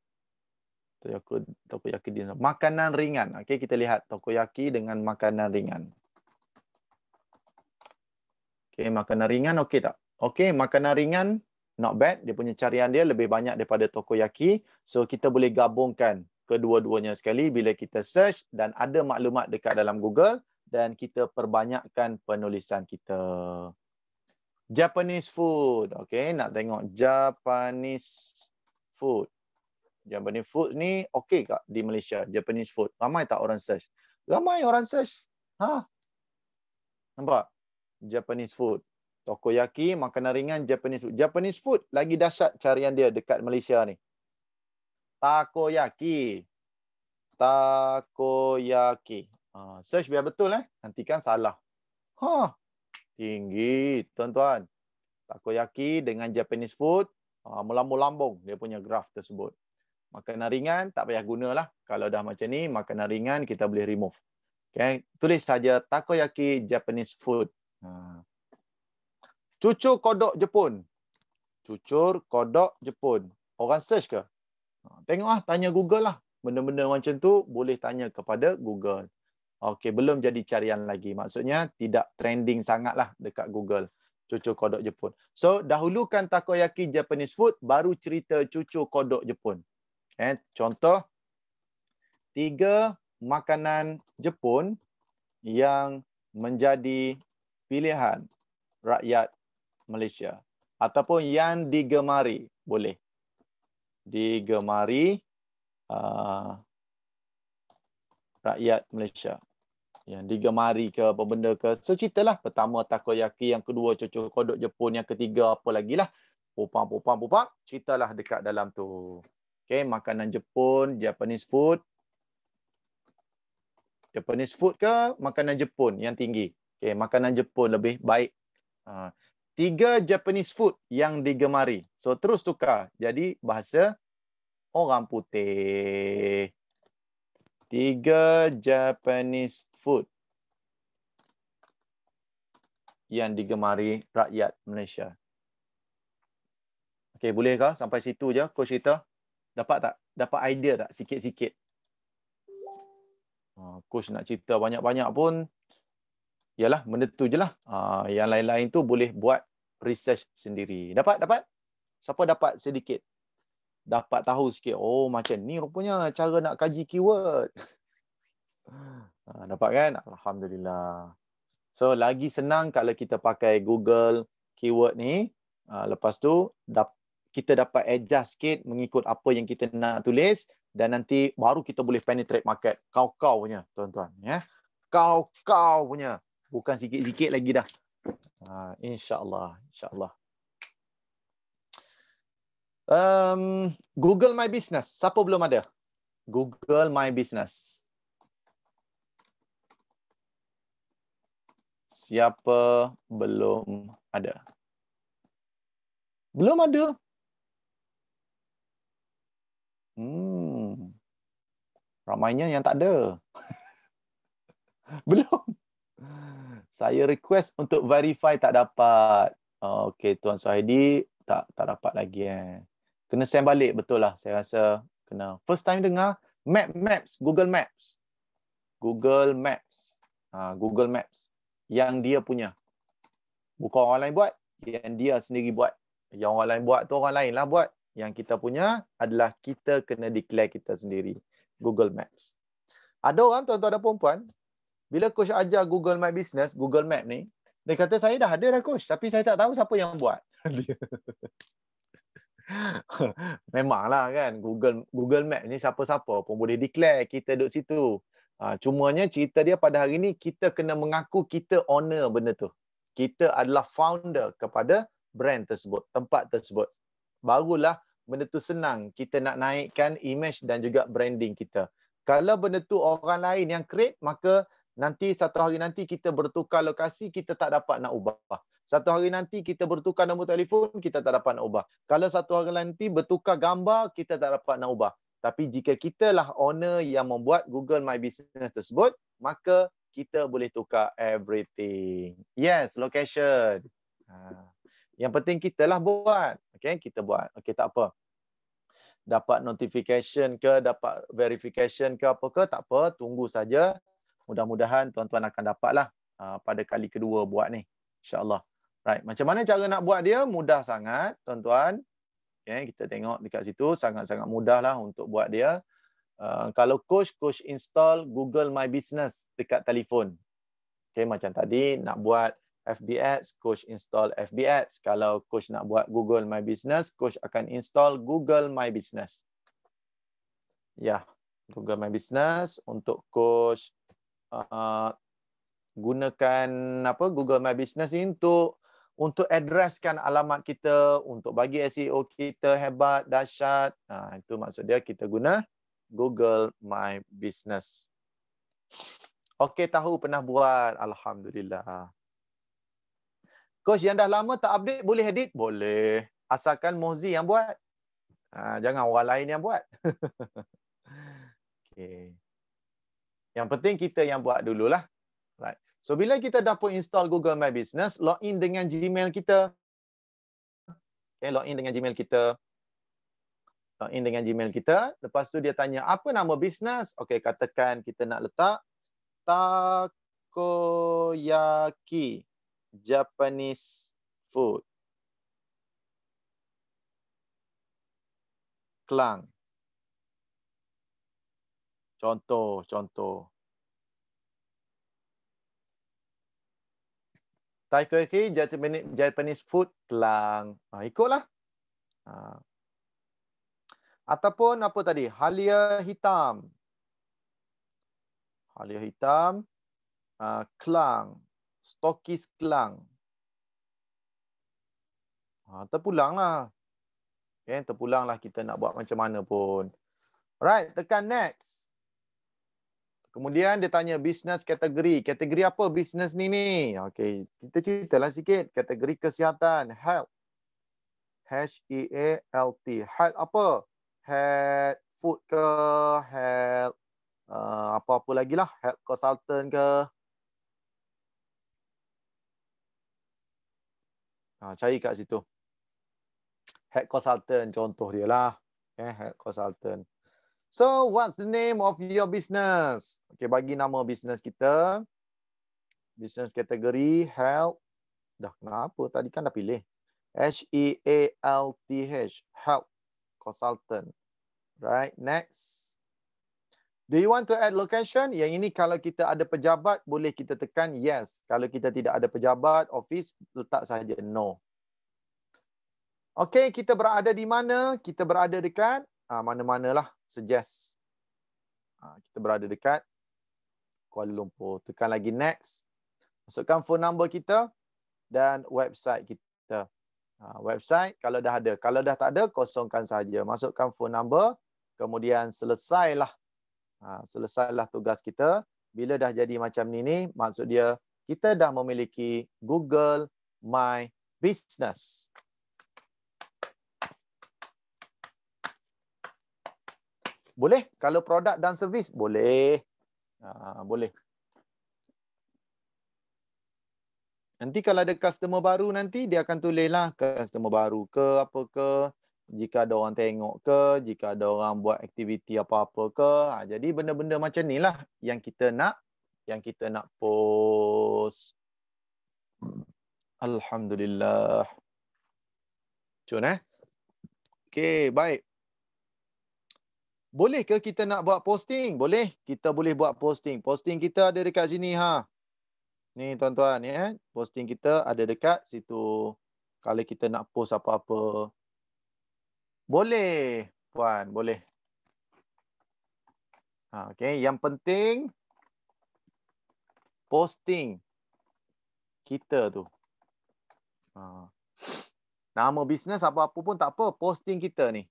Tokoyaki dinner. Makanan ringan. Okey, kita lihat Tokoyaki dengan makanan ringan. Okey, makanan ringan okey tak? Okey, makanan ringan not bad. Dia punya carian dia lebih banyak daripada Tokoyaki. So, kita boleh gabungkan kedua-duanya sekali bila kita search dan ada maklumat dekat dalam Google dan kita perbanyakkan penulisan kita. Japanese food. Okey, nak tengok Japanese food. Japanese food ni okey tak di Malaysia? Japanese food. Ramai tak orang search? Ramai orang search. Nampak? Japanese food. Tokoyaki, makanan ringan, Japanese food. Japanese food lagi dahsyat carian dia dekat Malaysia ni. Takoyaki. Takoyaki. Search biar betul Nanti kan salah. Tinggi, tuan-tuan. Takoyaki dengan Japanese food, melambung-lambung dia punya graf tersebut. Makanan ringan, tak payah gunalah. Kalau dah macam ni, makanan ringan kita boleh remove. Okay. Tulis saja Takoyaki Japanese food. Cucur kodok Jepun. Cucur kodok Jepun. Orang search ke? Tengok tanya Google lah. Benda-benda macam tu boleh tanya kepada Google. Okey, belum jadi carian lagi. Maksudnya tidak trending sangatlah dekat Google. Cucur kodok Jepun. So, dahulukan Takoyaki Japanese food, baru cerita cucur kodok Jepun. Contoh, 3 makanan Jepun yang menjadi pilihan rakyat Malaysia. Ataupun yang digemari. Boleh. Digemari rakyat Malaysia. Yang digemari ke apa benda ke. So, ceritalah. Pertama Takoyaki, yang kedua cucur kodok Jepun, yang ketiga apa lagi lah. Popang. Ceritalah dekat dalam tu. Okay, makanan Jepun, Japanese food. Japanese food ke makanan Jepun yang tinggi? Okay, makanan Jepun lebih baik. 3 Japanese food yang digemari. So, terus tukar. Jadi, bahasa orang putih. 3 Japanese food yang digemari rakyat Malaysia. Okey, bolehkah sampai situ je coach kita? Dapat tak? Dapat idea tak sikit-sikit? Coach nak cerita banyak-banyak pun yalah, benda tu je lah. Yang lain-lain tu boleh buat research sendiri. Dapat? Siapa dapat sedikit? Dapat tahu sikit. Oh, macam ni rupanya cara nak kaji keyword. Dapat kan? Alhamdulillah. So, lagi senang kalau kita pakai Google keyword ni. Lepas tu, kita dapat adjust sikit mengikut apa yang kita nak tulis. Dan nanti baru kita boleh penetrate market. Kau-kau punya, tuan-tuan. Kau-kau punya. Bukan sikit-sikit lagi dah. InsyaAllah. Google My Business. Siapa belum ada? Google My Business. Siapa belum ada? Belum ada? Ramainya yang tak ada. Belum. Saya request untuk verify tak dapat. Okey, Tuan Suhaidi tak dapat lagi. Kena send balik, betul lah. Saya rasa kena. First time dengar Maps, Google Maps. Google Maps. Google Maps. Yang dia punya. Bukan orang lain buat, yang dia sendiri buat. Yang orang lain buat tu orang lain lah buat. Yang kita punya adalah kita kena declare kita sendiri. Google Maps. Ada orang, tuan-tuan dan puan-puan, bila coach ajar Google My Business, Google Map ni, dia kata saya dah ada dah coach, tapi saya tak tahu siapa yang buat. Memanglah kan, Google Map ni siapa-siapa pun boleh declare kita duduk situ. Cumanya cerita dia pada hari ni, kita kena mengaku kita owner benda tu. Kita adalah founder kepada brand tersebut, tempat tersebut. Barulah benda tu senang. Kita nak naikkan image dan juga branding kita. Kalau benda tu orang lain yang create, maka nanti satu hari nanti kita bertukar lokasi, kita tak dapat nak ubah. Satu hari nanti kita bertukar nombor telefon, kita tak dapat nak ubah. Kalau satu hari nanti bertukar gambar, kita tak dapat nak ubah. Tapi jika kita lah owner yang membuat Google My Business tersebut, maka kita boleh tukar everything. Yes, location. Yang penting kita lah buat. Okay, kita buat. Okay, tak apa. Dapat notification ke, dapat verification ke apa ke, tak apa. Tunggu saja. Mudah-mudahan tuan-tuan akan dapatlah pada kali kedua buat ni. InsyaAllah. Right. Macam mana cara nak buat dia? Mudah sangat, tuan-tuan. Okay, kita tengok dekat situ. Sangat-sangat mudah lah untuk buat dia. Kalau coach install Google My Business dekat telefon. Okay, macam tadi nak buat FBX, coach install FBX. Kalau coach nak buat Google My Business, coach akan install Google My Business. Ya, Google My Business untuk coach gunakan apa Google My Business ini untuk addresskan alamat kita, untuk bagi SEO kita hebat, dahsyat. Itu maksud dia kita guna Google My Business. Okey, tahu pernah buat. Alhamdulillah. Coach yang dah lama tak update, boleh edit? Boleh. Asalkan Mozi yang buat. Jangan orang lain yang buat. Okey. Yang penting kita yang buat dululah. Right. So, bila kita dah pun install Google My Business, login dengan Gmail kita. Okay, login dengan Gmail kita. Login dengan Gmail kita. Lepas tu dia tanya, apa nama bisnes? Okey, katakan kita nak letak takoyaki Japanese food. Klang. Contoh. Takoyaki Japanese food Klang. Ikutlah. Ataupun apa tadi? Halia hitam. Halia hitam. Klang. Stokis Klang. Terpulanglah. Okay, terpulanglah kita nak buat macam mana pun. Right, tekan next. Kemudian dia tanya business kategori. Kategori apa business ni? Okey, kita ceritalah sikit. Kategori kesihatan, health. H-E-A-L-T. Health apa? Health food ke? Health apa-apa lagi lah. Health consultant ke? Cari kat situ. Health consultant contoh dia lah. Okay, health consultant. So, what's the name of your business? Okay, bagi nama business kita. Business kategori, health. Dah kenapa? Tadi kan dah pilih. H-E-A-L-T-H. Health consultant. Right, next. Do you want to add location? Yang ini kalau kita ada pejabat, boleh kita tekan yes. Kalau kita tidak ada pejabat, office, letak sahaja no. Okay, kita berada di mana? Kita berada dekat mana-manalah. Suggest. Kita berada dekat Kuala Lumpur. Tekan lagi next. Masukkan phone number kita dan website kita. Website kalau dah ada. Kalau dah tak ada, kosongkan saja. Masukkan phone number. Kemudian selesailah. Selesailah tugas kita. Bila dah jadi macam ni, maksud dia kita dah memiliki Google My Business. Boleh? Kalau produk dan servis, boleh. Boleh. Nanti kalau ada customer baru nanti, dia akan tulislah customer baru ke, apa ke. Jika ada orang tengok ke, jika ada orang buat aktiviti apa-apa ke. Jadi benda-benda macam ni lah yang kita nak post. Alhamdulillah. Cun Okey, baik. Boleh ke kita nak buat posting? Boleh. Kita boleh buat posting. Posting kita ada dekat sini. Ni tuan-tuan. Ya. Posting kita ada dekat situ. Kalau kita nak post apa-apa. Boleh. Puan, boleh. Okay. Yang penting posting kita tu. Nama bisnes apa-apa pun tak apa. Posting kita ni.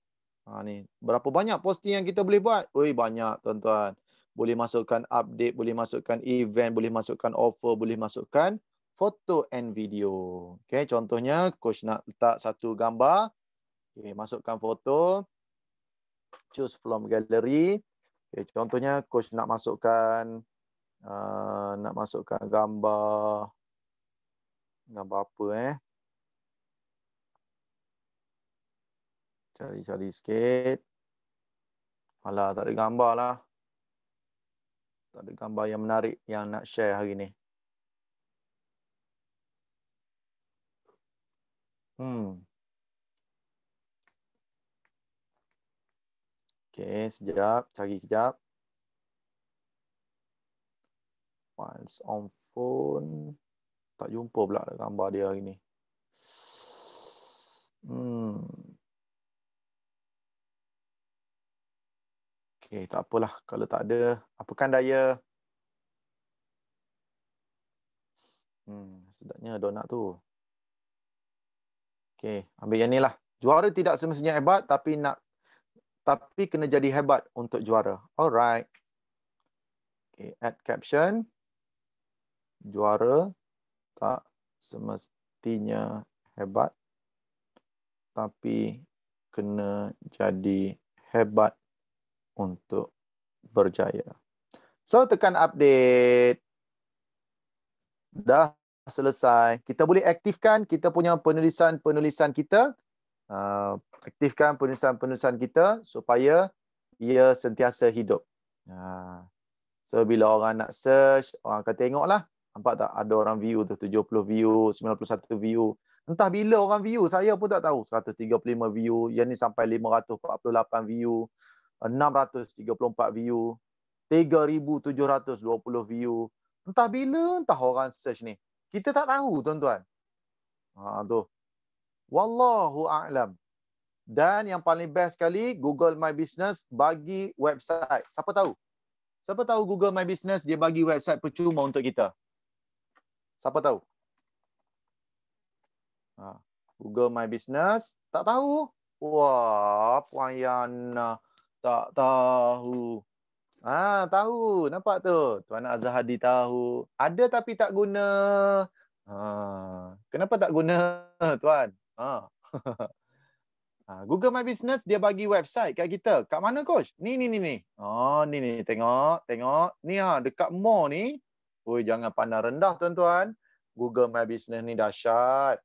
Ni berapa banyak posting yang kita boleh buat? Oi, banyak tuan-tuan. Boleh masukkan update, boleh masukkan event, boleh masukkan offer, boleh masukkan foto and video. Okey, contohnya coach nak letak satu gambar. Okey, masukkan foto, choose from gallery. Okey, contohnya coach nak masukkan gambar apa Cari-cari sikit. Alah, tak ada gambar lah. Tak ada gambar yang menarik yang nak share hari ni. Okey, sekejap. Cari kejap. Files on phone. Tak jumpa pula gambar dia hari ni. Okey, tak apalah. Kalau tak ada, apakan daya. Sedapnya donat tu. Okey, ambil yang ni lah. Juara tidak semestinya hebat, tapi kena jadi hebat untuk juara. Alright. Okay, add caption. Juara tak semestinya hebat, tapi kena jadi hebat untuk berjaya. So, tekan update. Dah selesai. Kita boleh aktifkan kita punya penulisan kita. Aktifkan penulisan kita supaya ia sentiasa hidup. So, bila orang nak search, orang akan tengoklah. Nampak tak? Ada orang view tu, 70 view, 91 view. Entah bila orang view, saya pun tak tahu. 135 view, yang ni sampai 548 view, 634 view, 3,720 view. Entah bila, entah orang search ni. Kita tak tahu, tuan-tuan. Tu. Wallahu a'lam. Dan yang paling best sekali, Google My Business bagi website. Siapa tahu? Siapa tahu Google My Business dia bagi website percuma untuk kita? Siapa tahu? Google My Business tak tahu? Wah, Puan Yana tak tahu. Tahu. Nampak tu? Tuan Azhar Hadi tahu. Ada tapi tak guna. Kenapa tak guna, Tuan? Google My Business dia bagi website kat kita. Kat mana, Coach? Ni. Ni. Tengok. Ni dekat more ni. Oi, jangan pandang rendah, tuan-tuan. Google My Business ni dahsyat.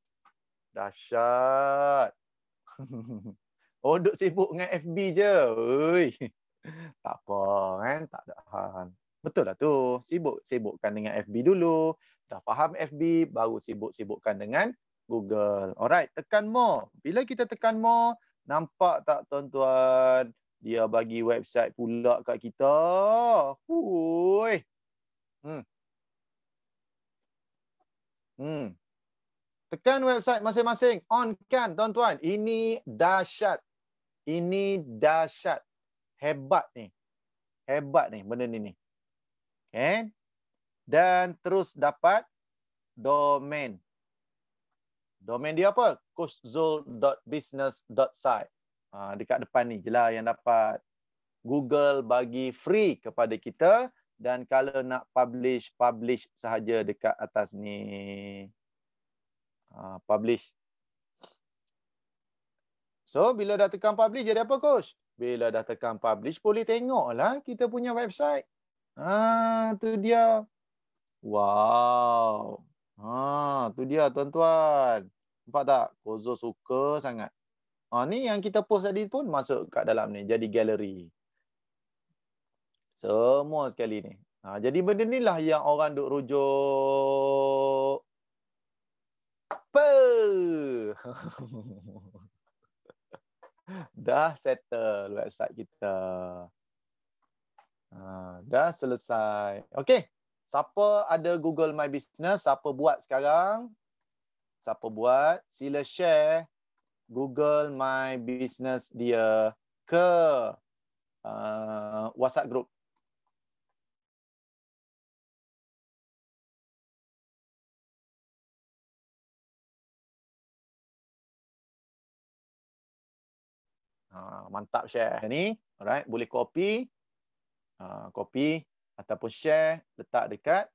Oh, duk sibuk dengan FB je. Oi. Tak apa kan, tak ada hal. Betul lah tu. Sibukkan dengan FB dulu. Dah faham FB, baru sibukkan dengan Google. Alright, tekan more. Bila kita tekan more, nampak tak tuan-tuan? Dia bagi website pula kat kita. Hui. Tekan website masing-masing. On kan, tuan-tuan. Ini dahsyat. Hebat ni benda ni. Okay. Dan terus dapat domain. Domain dia apa? coachzul.business.site. Dekat depan ni je lah yang dapat. Google bagi free kepada kita. Dan kalau nak publish sahaja dekat atas ni. Publish. So, bila dah tekan publish, jadi apa, Coach? Bila dah tekan publish, boleh tengoklah kita punya website. Tu dia. Wow. Tu dia, tuan-tuan. Nampak tak? Kozo suka sangat. Ni yang kita post tadi pun masuk kat dalam ni. Jadi gallery. Semua sekali ni. Jadi benda ni lah yang orang duk rujuk. Apa? Dah settle website kita. Dah selesai. Okey. Siapa ada Google My Business? Siapa buat sekarang? Siapa buat? Sila share Google My Business dia ke WhatsApp group. Mantap share ni. Alright, boleh copy. Copy ataupun share, letak dekat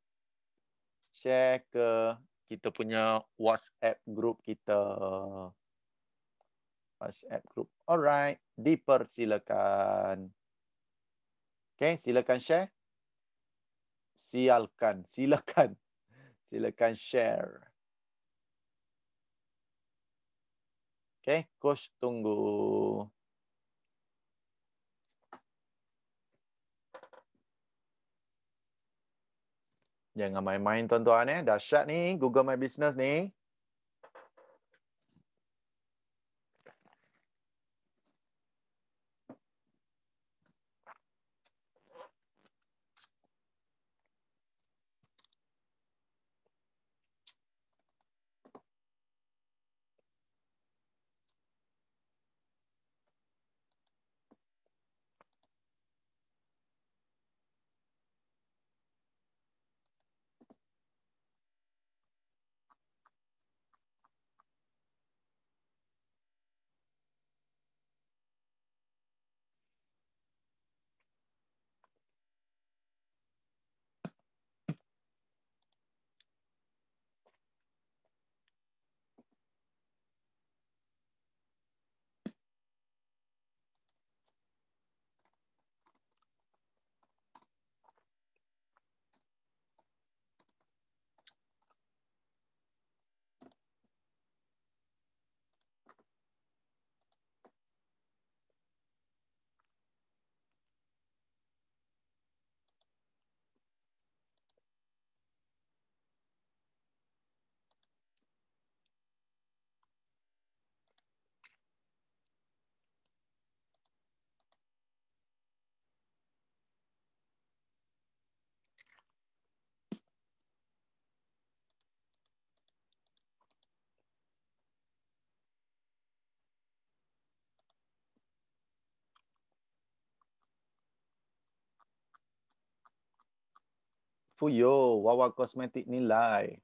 share ke kita punya WhatsApp group kita. WhatsApp group. Alright, dipersilakan. Okay, silakan share. Silakan share. Okay, coach tunggu. Jangan main-main tuan-tuan dahsyat ni Google My Business ni. Fuyo, Wawa Kosmetik nilai.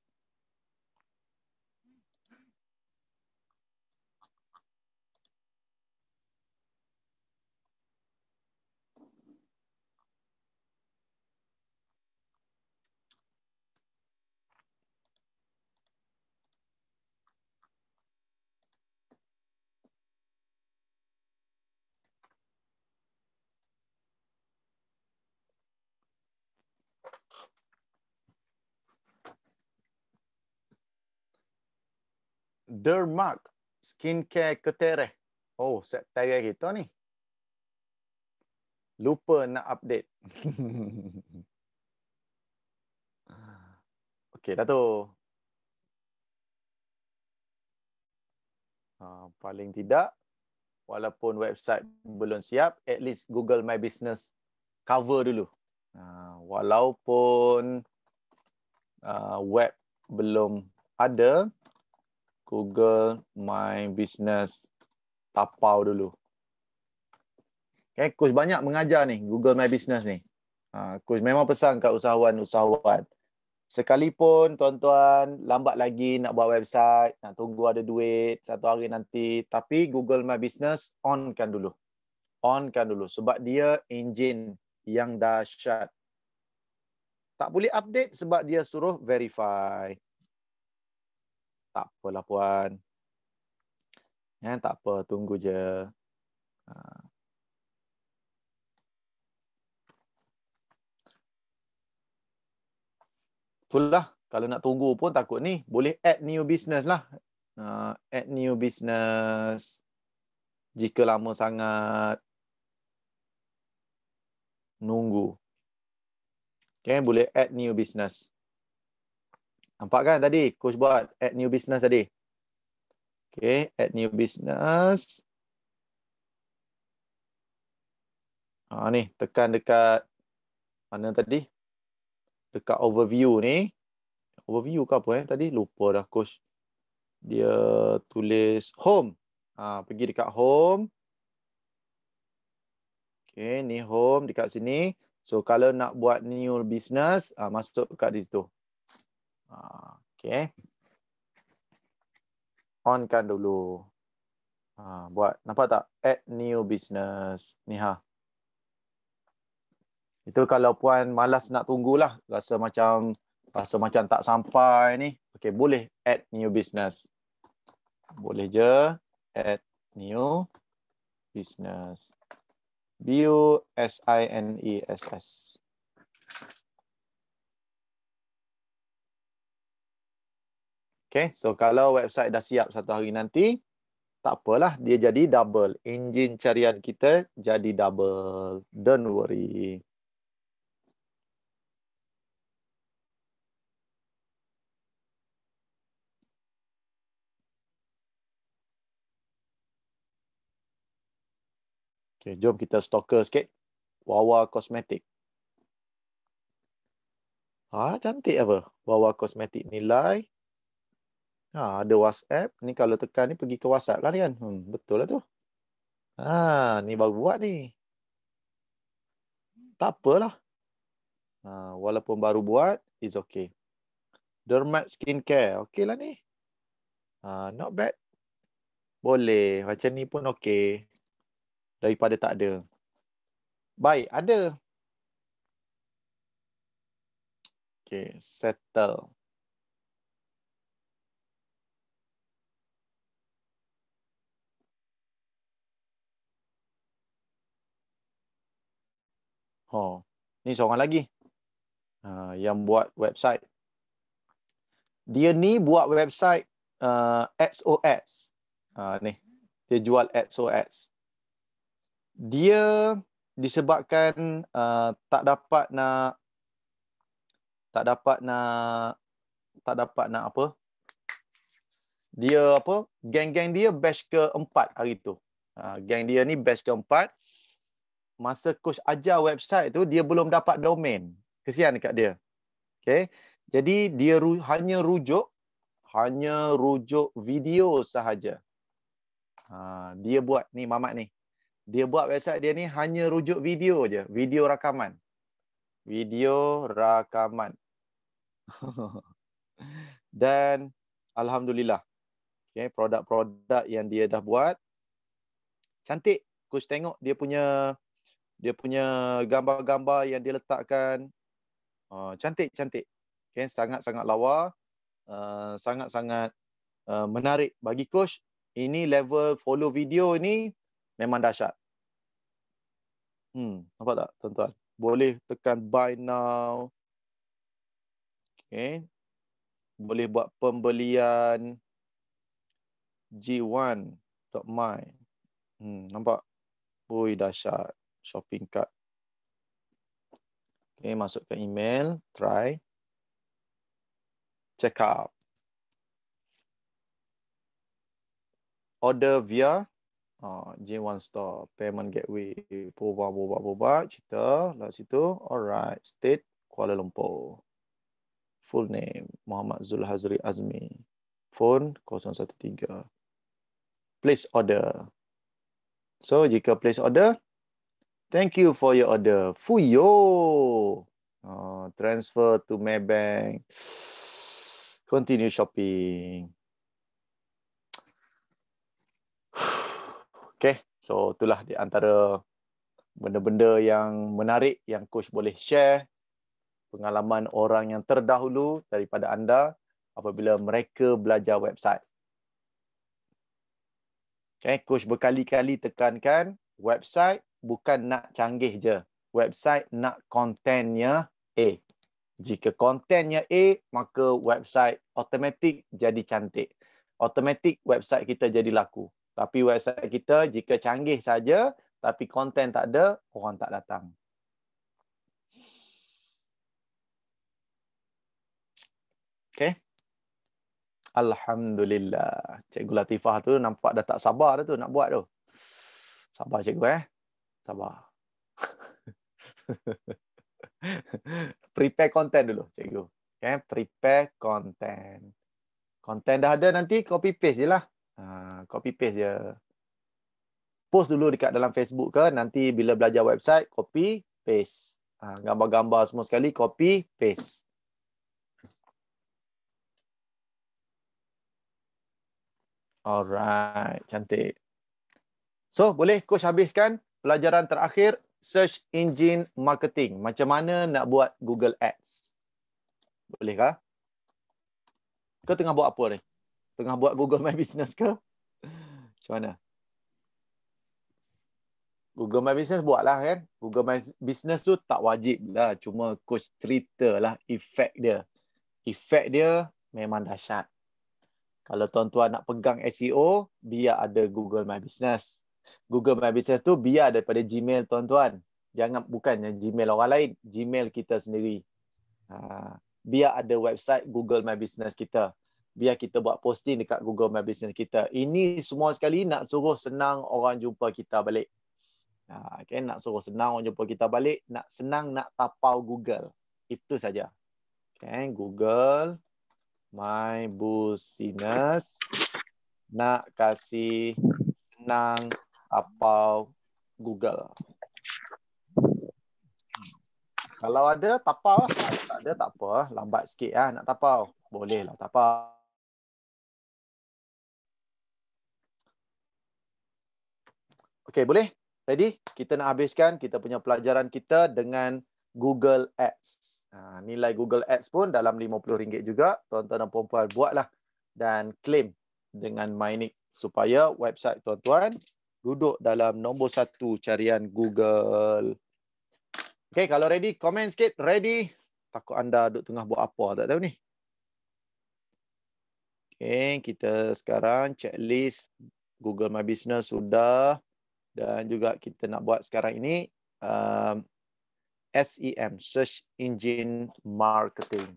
Dermark Skincare Ketereh. Oh, set tayar kita ni. Lupa nak update. Okey dah tu. Paling tidak, walaupun website belum siap, at least Google My Business cover dulu. Walaupun web belum ada, Google My Business tapau dulu. Okay, coach banyak mengajar ni, Google My Business ni. Coach memang pesan kat usahawan-usahawan. Sekalipun tuan-tuan lambat lagi nak buat website, nak tunggu ada duit satu hari nanti, tapi Google My Business onkan dulu. Onkan dulu sebab dia engine yang dahsyat. Tak boleh update sebab dia suruh verify. Tak apalah puan. Tak apa, tunggu je. Itulah, kalau nak tunggu pun takut ni. Boleh add new business lah. Add new business. Jika lama sangat nunggu. Okay, boleh add new business. Nampak kan tadi? Coach buat add new business tadi. Okay, add new business. Ni, tekan dekat mana tadi? Dekat overview ni. Overview ke apa tadi? Lupa dah coach. Dia tulis home. Pergi dekat home. Okay, ni home dekat sini. So, kalau nak buat new business, masuk kat di situ. Okay. On kan dulu. Buat. Nampak tak? Add new business. Ni ha. Itu kalau puan malas nak tunggulah. Rasa macam tak sampai ni. Okey, boleh add new business. Boleh je add new business. business. Okay, so kalau website dah siap satu hari nanti, tak apalah, dia jadi double. Enjin carian kita jadi double. Don't worry. Okay, jom kita stalker sikit. Wawa Kosmetik. Cantik apa? Wawa Kosmetik nilai. Ada WhatsApp. Ni kalau tekan ni pergi ke WhatsApp lah ni kan. Betul lah tu. Ni baru buat ni. Tak apalah. Walaupun baru buat, is okay. Dermat Skincare. Okay lah ni. Not bad. Boleh. Macam ni pun okay. Daripada tak ada. Baik, ada. Okay, settle. Ni seorang lagi. Yang buat website. Dia ni buat website XOX. Ni. Dia jual XOX. Dia disebabkan tak dapat nak apa? Dia apa? Geng-geng dia batch ke-4 hari tu. Geng dia ni batch ke-4. Masa coach ajar website tu, dia belum dapat domain. Kesian dekat dia. Okay. Jadi dia hanya rujuk video sahaja. Dia buat ni Mamat ni. Dia buat website dia ni hanya rujuk video je, video rakaman. Dan alhamdulillah. Okay, produk-produk yang dia dah buat cantik. Coach tengok dia punya gambar-gambar yang dia letakkan. Cantik. Okay, sangat-sangat lawa. Sangat-sangat menarik bagi coach. Ini level follow video ni memang dahsyat. Nampak tak tuan-tuan? Boleh tekan buy now. Okay. Boleh buat pembelian G1.my. Nampak? Ui, dahsyat. Shopping cart. Okay, masukkan email. Try. Check out. Order via J1 Store. Payment gateway. Boba. Cerita. Lalu situ. Alright. State Kuala Lumpur. Full name. Muhammad Zulhazri Azmi. Phone 013. Place order. So, jika place order, thank you for your order. Fuyo. Transfer to Maybank. Continue shopping. Okay, so itulah di antara benda-benda yang menarik yang coach boleh share. Pengalaman orang yang terdahulu daripada anda apabila mereka belajar website. Okay, coach berkali-kali tekankan website bukan nak canggih je. Website nak kontennya A. Jika kontennya A, maka website automatik jadi cantik. Automatik website kita jadi laku. Tapi website kita jika canggih saja, tapi konten tak ada, orang tak datang. Okay. Alhamdulillah. Cikgu Latifah tu nampak dah tak sabar dah tu nak buat tu. Sabar cikgu Sabar. Prepare content dulu cikgu. Okay, prepare content. Content dah ada nanti copy paste je lah. Copy paste je. Post dulu dekat dalam Facebook ke, nanti bila belajar website copy paste. Gambar-gambar semua sekali copy paste. Alright, cantik. So, boleh coach habiskan pelajaran terakhir search engine marketing. Macam mana nak buat Google Ads? Bolehkah? Kau tengah buat apa ni? Tengah buat Google My Business ke? Macam mana? Google My Business buatlah kan. Google My Business tu tak wajib lah. Cuma coach cerita lah efek dia. Efek dia memang dahsyat. Kalau tuan-tuan nak pegang SEO, biar ada Google My Business. Google My Business tu biar daripada Gmail tuan-tuan. Jangan bukannya Gmail orang lain. Gmail kita sendiri. Biar ada website Google My Business kita. Biar kita buat posting dekat Google My Business kita. Ini semua sekali nak suruh senang orang jumpa kita balik. Okay, nak suruh senang orang jumpa kita balik, nak senang nak tapau Google. Itu saja. Okay, Google My Business nak kasih senang tapau Google. Kalau ada, tapau lah. Kalau tak ada, tak apa. Lambat sikit lah nak tapau. Boleh lah tapau. Okay, boleh? Ready? Kita nak habiskan kita punya pelajaran kita dengan Google Ads. Nilai Google Ads pun dalam RM50 juga. Tuan-tuan dan puan-puan buatlah. Dan claim dengan MyNick. Supaya website tuan-tuan duduk dalam nombor 1 carian Google. Okay, kalau ready, komen sikit. Ready? Takut anda duduk tengah buat apa, tak tahu ni. Okay, kita sekarang checklist Google My Business sudah. Dan juga kita nak buat sekarang ini SEM, Search Engine Marketing.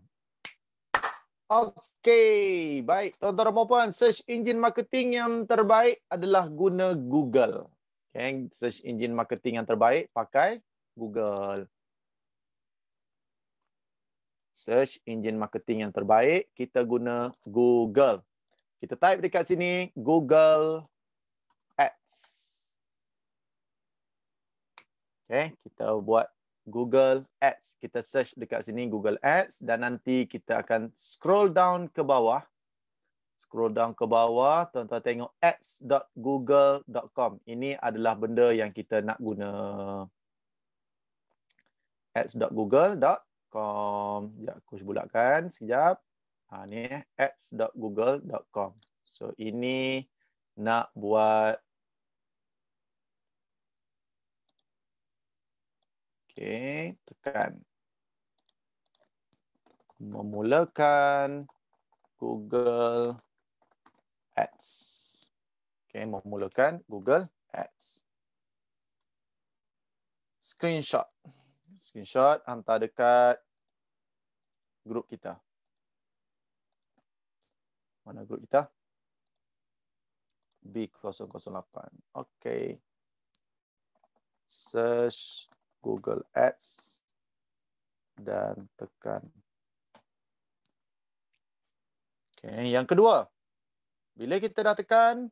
Okey, baik. Tuan-tuan dan puan-puan, Search Engine Marketing yang terbaik adalah guna Google. Okay, Search Engine Marketing yang terbaik pakai Google. Search Engine Marketing yang terbaik, kita guna Google. Kita type dekat sini, Google Ads. Okay, kita buat Google Ads. Kita search dekat sini Google Ads dan nanti kita akan scroll down ke bawah. Scroll down ke bawah, tuan-tuan tengok ads.google.com. Ini adalah benda yang kita nak guna. ads.google.com. Sekejap, coach bulatkan sekejap. Ni ads.google.com. So, ini nak buat okey, tekan. Memulakan Google Ads. Okey, memulakan Google Ads. Screenshot. Screenshot hantar dekat grup kita. Mana grup kita? B008. Okey. Search Google Ads dan tekan. Okay, yang kedua, bila kita dah tekan,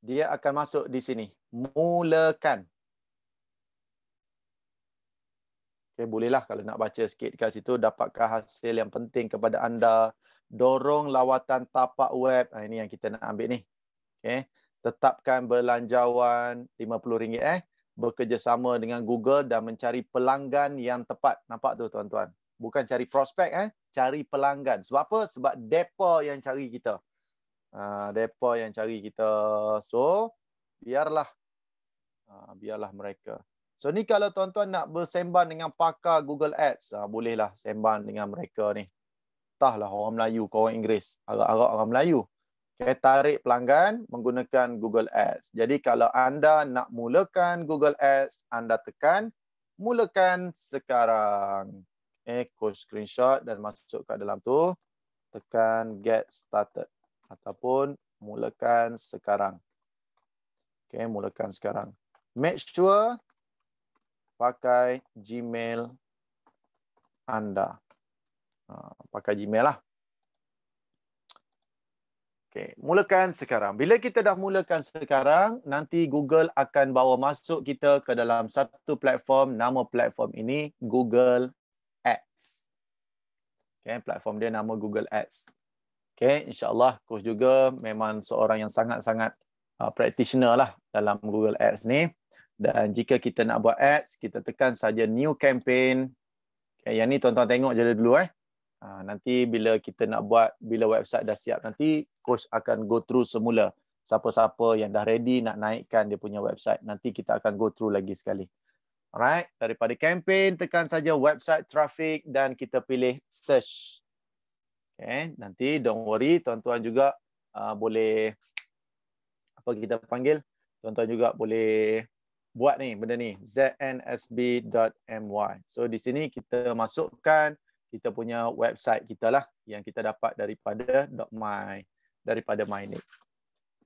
dia akan masuk di sini. Mulakan. Okay, bolehlah kalau nak baca sikit kat situ, dapatkah hasil yang penting kepada anda, dorong lawatan tapak web. Ini yang kita nak ambil ni. Okay. Tetapkan belanjawan RM50 bekerjasama dengan Google dan mencari pelanggan yang tepat. Nampak tu tuan-tuan? Bukan cari prospek, cari pelanggan. Sebab apa? Sebab depa yang cari kita. Depa yang cari kita. So, biarlah mereka. So, ni kalau tuan-tuan nak bersembang dengan pakar Google Ads, bolehlah sembang dengan mereka ni. Entahlah orang Melayu ke orang Inggeris. Harap-harap orang Melayu. Okay, tarik pelanggan menggunakan Google Ads. Jadi kalau anda nak mulakan Google Ads, anda tekan mulakan sekarang. Coach screenshot dan masuk ke dalam tu. Tekan get started. Ataupun mulakan sekarang. Okay, mulakan sekarang. Make sure pakai Gmail anda. Pakai Gmail lah. Okay, mulakan sekarang. Bila kita dah mulakan sekarang, nanti Google akan bawa masuk kita ke dalam satu platform. Nama platform ini Google Ads. Okay, platform dia nama Google Ads. Okay, insyaAllah coach juga memang seorang yang sangat-sangat practitioner lah dalam Google Ads ni. Dan jika kita nak buat ads, kita tekan saja new campaign. Okay, yang ni tuan-tuan tengok je dulu nanti bila kita nak buat, bila website dah siap nanti, coach akan go through semula. Siapa-siapa yang dah ready nak naikkan dia punya website, nanti kita akan go through lagi sekali. Alright, daripada campaign tekan saja website traffic dan kita pilih search. Okay, nanti don't worry, tuan-tuan juga boleh apa kita panggil, tuan-tuan juga boleh buat ni benda ni, znsb.my. So di sini kita masukkan kita punya website kita lah yang kita dapat daripada .my, daripada MyNet.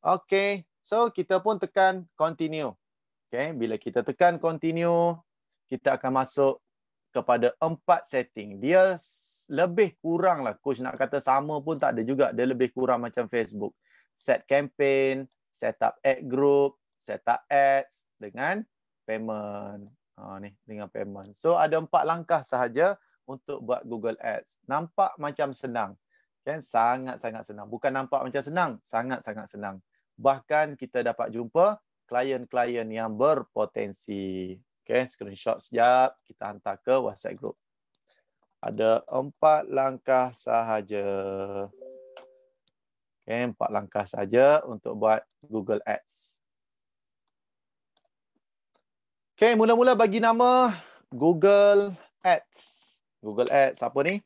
Okay, so kita pun tekan continue. Okay, bila kita tekan continue, kita akan masuk kepada 4 setting. Dia lebih kurang lah, coach nak kata sama pun tak ada juga. Dia lebih kurang macam Facebook. Set campaign, setup ad group, setup ads dengan payment. Ni dengan payment. So ada 4 langkah sahaja untuk buat Google Ads. Nampak macam senang. Kan? Sangat-sangat senang. Bukan nampak macam senang, sangat-sangat senang. Bahkan kita dapat jumpa klien-klien yang berpotensi. Okay, screenshot sekejap, kita hantar ke WhatsApp group. Ada 4 langkah sahaja. Okay, 4 langkah saja untuk buat Google Ads. Okay, mula-mula bagi nama Google Ads. Google Ads apa ni?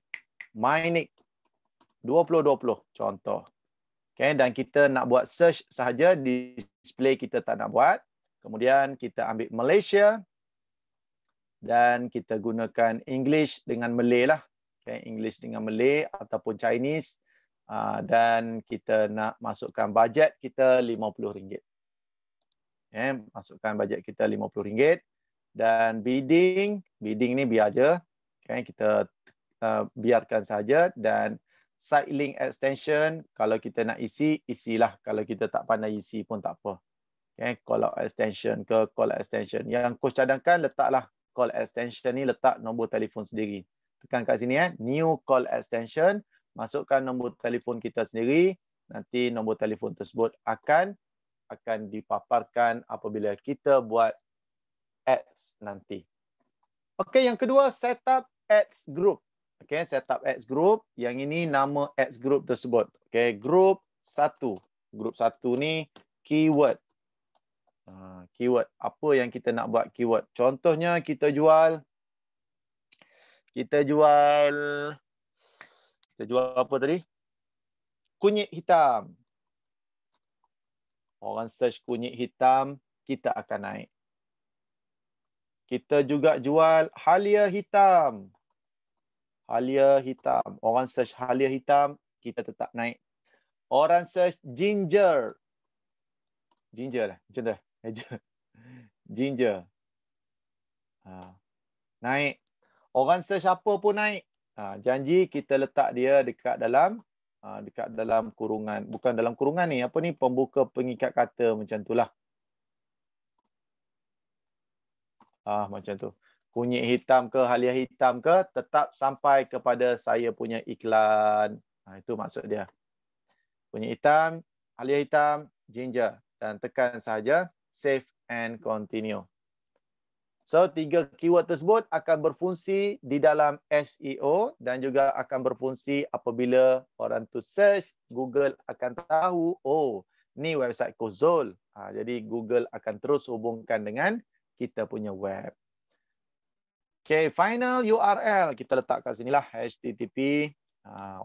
MyNet 2020 contoh. Okay, dan kita nak buat search sahaja, display kita tak nak buat. Kemudian kita ambil Malaysia dan kita gunakan English dengan Malay lah. Okay, English dengan Malay ataupun Chinese. Dan kita nak masukkan bajet kita RM50. Okay, masukkan bajet kita RM50. Dan bidding ni biar je. Okay, kita biarkan saja. Dan site link extension, kalau kita nak isi, isilah. Kalau kita tak pandai isi pun tak apa. Okay, call out extension ke call extension. Yang coach cadangkan, letaklah call extension ni, letak nombor telefon sendiri. Tekan kat sini new call extension. Masukkan nombor telefon kita sendiri. Nanti nombor telefon tersebut akan dipaparkan apabila kita buat ads nanti. Okey, yang kedua, setup ads group. Okey, setup ads group. Yang ini nama ads group tersebut. Okey, group 1. Group 1 ni keyword. Keyword. Apa yang kita nak buat keyword? Contohnya kita jual apa tadi? Kunyit hitam. Orang search kunyit hitam, kita akan naik. Kita juga jual halia hitam. Halia hitam. Orang search halia hitam, kita tetap naik. Orang search ginger. Ginger lah. Macam tu. Ginger. Naik. Orang search apa pun naik. Janji kita letak dia dekat dalam kurungan. Bukan dalam kurungan ni. Apa ni? Pembuka pengikat kata macam tu lah. Macam tu. Kunyit hitam ke, halia hitam ke, tetap sampai kepada saya punya iklan. Itu maksud dia. Kunyit hitam, halia hitam, ginger. Dan tekan saja save and continue. So, 3 keyword tersebut akan berfungsi di dalam SEO dan juga akan berfungsi apabila orang tu search, Google akan tahu, oh, ni website Coach Zul. Jadi, Google akan terus hubungkan dengan kita punya web. Okay, final URL. Kita letak kat sinilah, HTTP.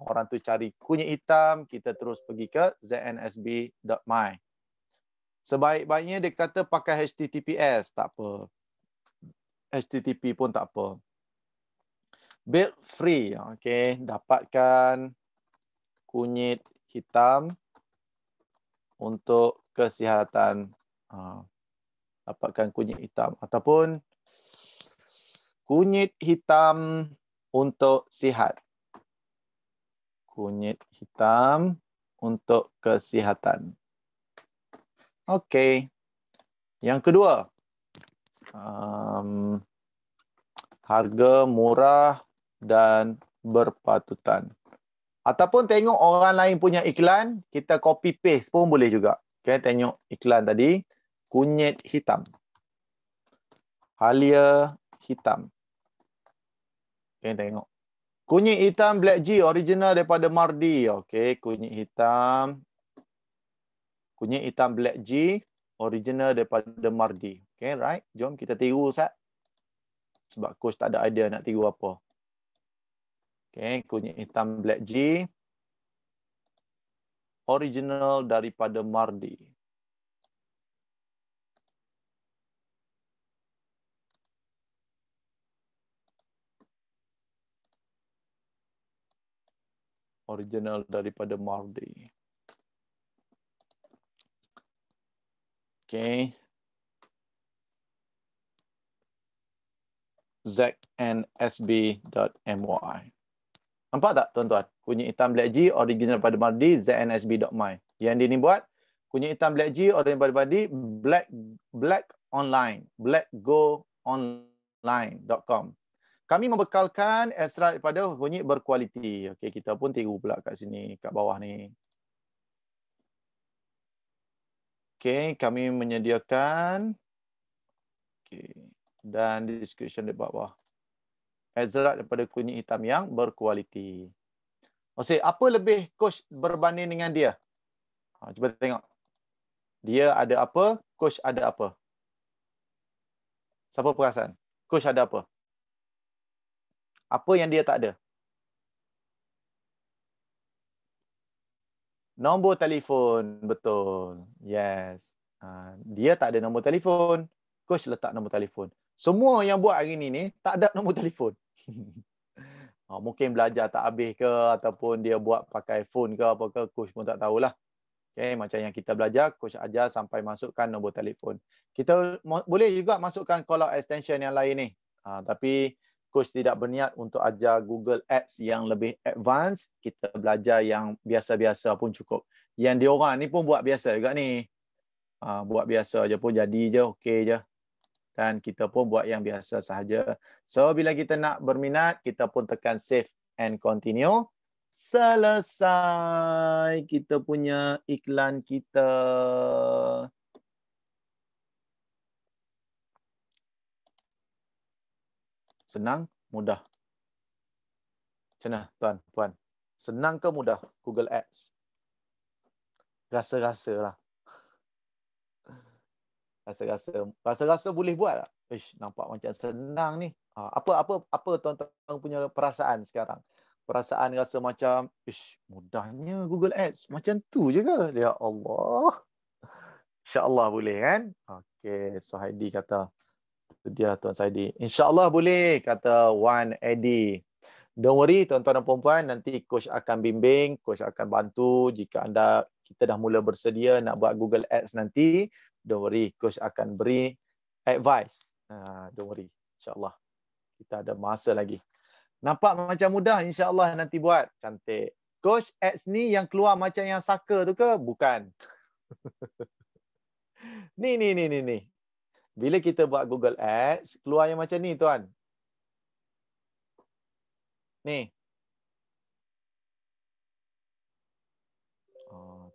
Orang tu cari kunyit hitam, kita terus pergi ke znsb.my. Sebaik-baiknya dia kata pakai HTTPS, tak apa. HTTP pun tak apa. Build free. Okay, dapatkan kunyit hitam untuk kesihatan. Dapatkan kunyit hitam. Ataupun kunyit hitam untuk sihat. Kunyit hitam untuk kesihatan. Okey. Yang kedua. Harga murah dan berpatutan. Ataupun tengok orang lain punya iklan, kita copy paste pun boleh juga. Okay, tengok iklan tadi. Kunyit hitam. Halia hitam. Okay, tengok. Kunyit hitam Black G original daripada Mardi. Okay, kunyit hitam. Kunyit hitam Black G original daripada Mardi. Okay, right. Jom kita tiru, Ustaz. Sebab coach tak ada idea nak tiru apa. Okay, kunyit hitam Black G original daripada Mardi. Original daripada Mardi. Okay. znsb.my. Nampak tak tuan-tuan? Kunyit hitam Black G original daripada Mardi, znsb.my. Yang dia ni buat kunyit hitam Black G original daripada Mardi, black online, blackgoonline.com. Kami membekalkan extract daripada kunyit berkualiti. Okey, kita pun tiru pula kat sini, kat bawah ni. Okey, kami menyediakan dan description di bawah. Extract daripada kunyit hitam yang berkualiti. Okey, apa lebih coach berbanding dengan dia? Cuba tengok. Dia ada apa? Coach ada apa? Siapa perasan? Coach ada apa? Apa yang dia tak ada? Nombor telefon. Betul. Yes. Dia tak ada nombor telefon. Coach letak nombor telefon. Semua yang buat hari ni tak ada nombor telefon. Mungkin belajar tak habis ke, ataupun dia buat pakai phone ke apa ke, coach pun tak tahulah. Okay, macam yang kita belajar, coach ajar sampai masukkan nombor telefon. Kita boleh juga masukkan call out extension yang lain ni. Tapi coach tidak berniat untuk ajar Google Ads yang lebih advance. Kita belajar yang biasa-biasa pun cukup. Yang diorang ni pun buat biasa juga ni. Buat biasa je pun jadi je, okey je. Dan kita pun buat yang biasa sahaja. So, bila kita nak berminat, kita pun tekan save and continue. Selesai kita punya iklan kita. Senang, mudah. Macam mana, tuan, puan? Senang ke mudah Google Ads? Rasa-rasa lah. Rasa-rasa boleh buat tak? Nampak macam senang ni. Apa tuan-tuan punya perasaan sekarang? Perasaan rasa macam, mudahnya Google Ads. Macam tu je ke? Ya Allah. InsyaAllah boleh kan? Okey, so Heidi kata. Itu dia Tuan Saidi. InsyaAllah boleh, kata Wan Eddie. Don't worry tuan-tuan dan puan-puan, nanti coach akan bimbing, coach akan bantu jika kita dah mula bersedia nak buat Google Ads nanti. Don't worry, coach akan beri advice. Don't worry, insyaAllah. Kita ada masa lagi. Nampak macam mudah, insyaAllah nanti buat. Cantik. Coach, ads ni yang keluar macam yang saka tu ke? Bukan. Ni. Bila kita buat Google Ads, keluar yang macam ni, tuan. Ni.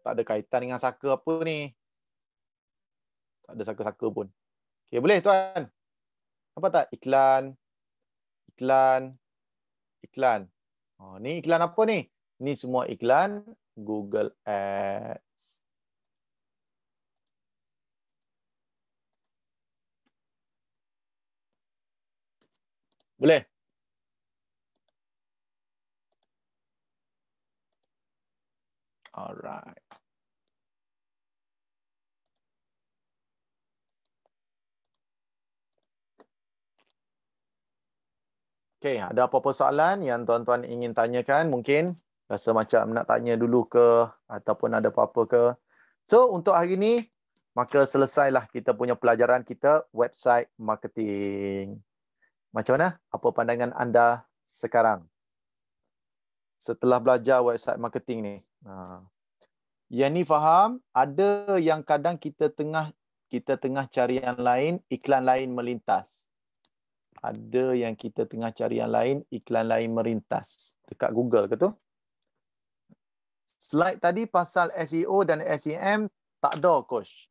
Tak ada kaitan dengan saka apa ni. Tak ada saka-saka pun. Okey, boleh, tuan? Apa tak? Iklan. Ni iklan apa ni? Ni semua iklan Google Ads. Boleh? Alright. Okey, ada apa-apa soalan yang tuan-tuan ingin tanyakan? Mungkin rasa macam nak tanya dulu ke, ataupun ada apa-apa ke. So, untuk hari ini, maka selesailah kita punya pelajaran kita, website marketing. Macam mana? Apa pandangan anda sekarang? Setelah belajar website marketing ni. Yang ni faham, ada yang kadang kita tengah cari yang lain, iklan lain melintas. Ada yang kita tengah cari yang lain, iklan lain melintas. Dekat Google ke tu? Slide tadi pasal SEO dan SEM Tak ada, Coach.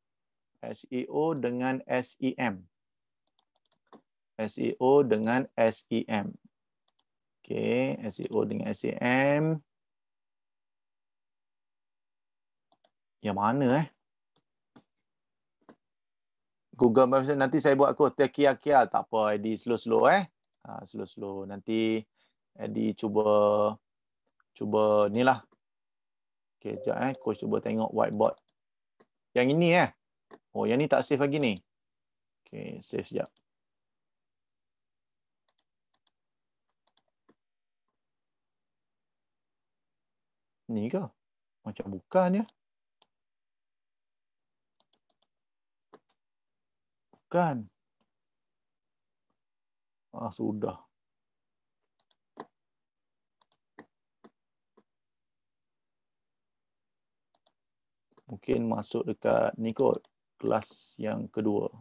SEO dengan SEM. SEO dengan SEM. Okey, SEO dengan SEM. Yang mana Google Maps nanti saya buat kot terkial-kial. Tak apa, Eddie slow-slow slow-slow. Nanti Eddie cuba ni lah. Okey, sekejap Coach cuba tengok whiteboard. Yang ini Oh, yang ni tak save lagi ni. Okey, save sekejap. Ni ke? Macam bukan ya. Bukan. Sudah. Mungkin masuk dekat ni kot. Kelas yang kedua.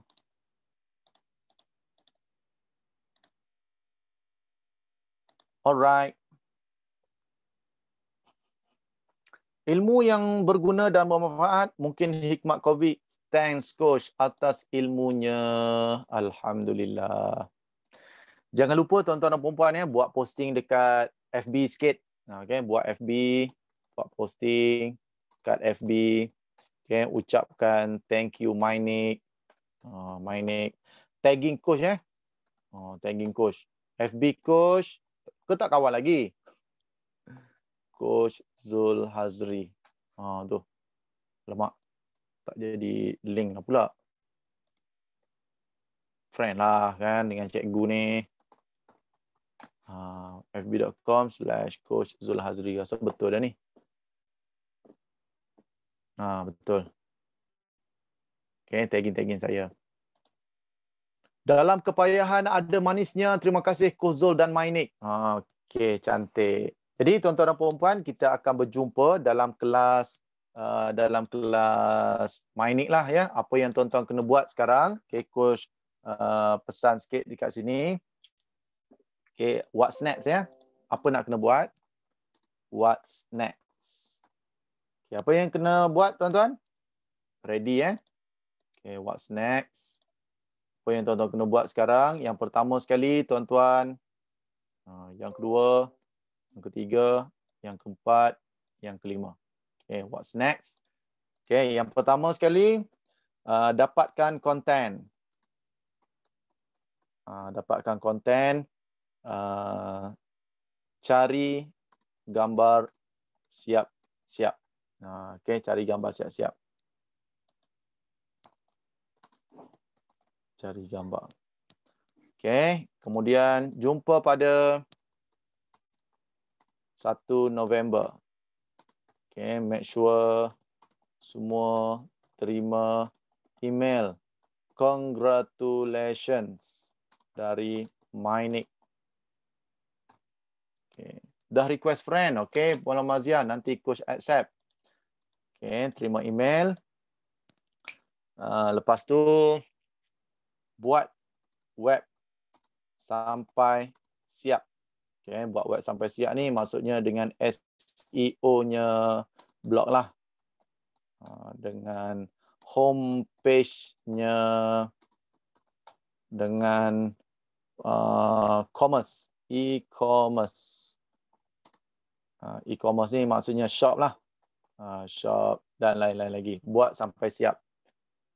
Alright. Ilmu yang berguna dan bermanfaat, mungkin hikmat COVID. Thanks Coach atas ilmunya. Alhamdulillah. Jangan lupa tuan-tuan dan puan-puan buat posting dekat FB sikit. Okay, buat FB, buat posting kat FB. Okay, ucapkan thank you Mainik. Mainik. Tagging Coach tagging Coach. FB Coach. Kau tak kawan lagi? Coach Zul Hazri. Tu. Lemak. Tak jadi link lah pula. Friend lah kan dengan cikgu ni. fb.com/Coach Zul Hazri. Rasa betul dah ni. Betul. Okay, tagging saya. Dalam kepayahan ada manisnya. Terima kasih Coach Zul dan Mainik. Okay, cantik. Jadi tuan-tuan dan puan-puan, kita akan berjumpa dalam kelas Mainik lah ya. Apa yang tuan-tuan kena buat sekarang. Okay, Coach pesan sikit dekat sini. Okay, what's next ya? Apa nak kena buat? What's next? Okay, apa yang kena buat tuan-tuan? Ready Okay, what's next? Apa yang tuan-tuan kena buat sekarang? Yang pertama sekali tuan-tuan. Yang kedua. Yang ketiga. Yang keempat. Yang kelima. Okay, what's next? Okay, yang pertama sekali. Dapatkan konten. Dapatkan konten. Cari gambar siap-siap. Okay, cari gambar siap-siap. Cari gambar. Okay, kemudian jumpa pada 1 November. Okay, make sure semua terima email. Congratulations dari Mainik. Okay. Dah request friend, okay, Puan Mazia, nanti Coach accept. Okay, terima email. Lepas tu buat web sampai siap. Okay, buat web sampai siap ni maksudnya dengan SEO-nya blog lah. Dengan homepage-nya, dengan commerce, e-commerce. E-commerce ni maksudnya shop lah. Shop dan lain-lain lagi. Buat sampai siap.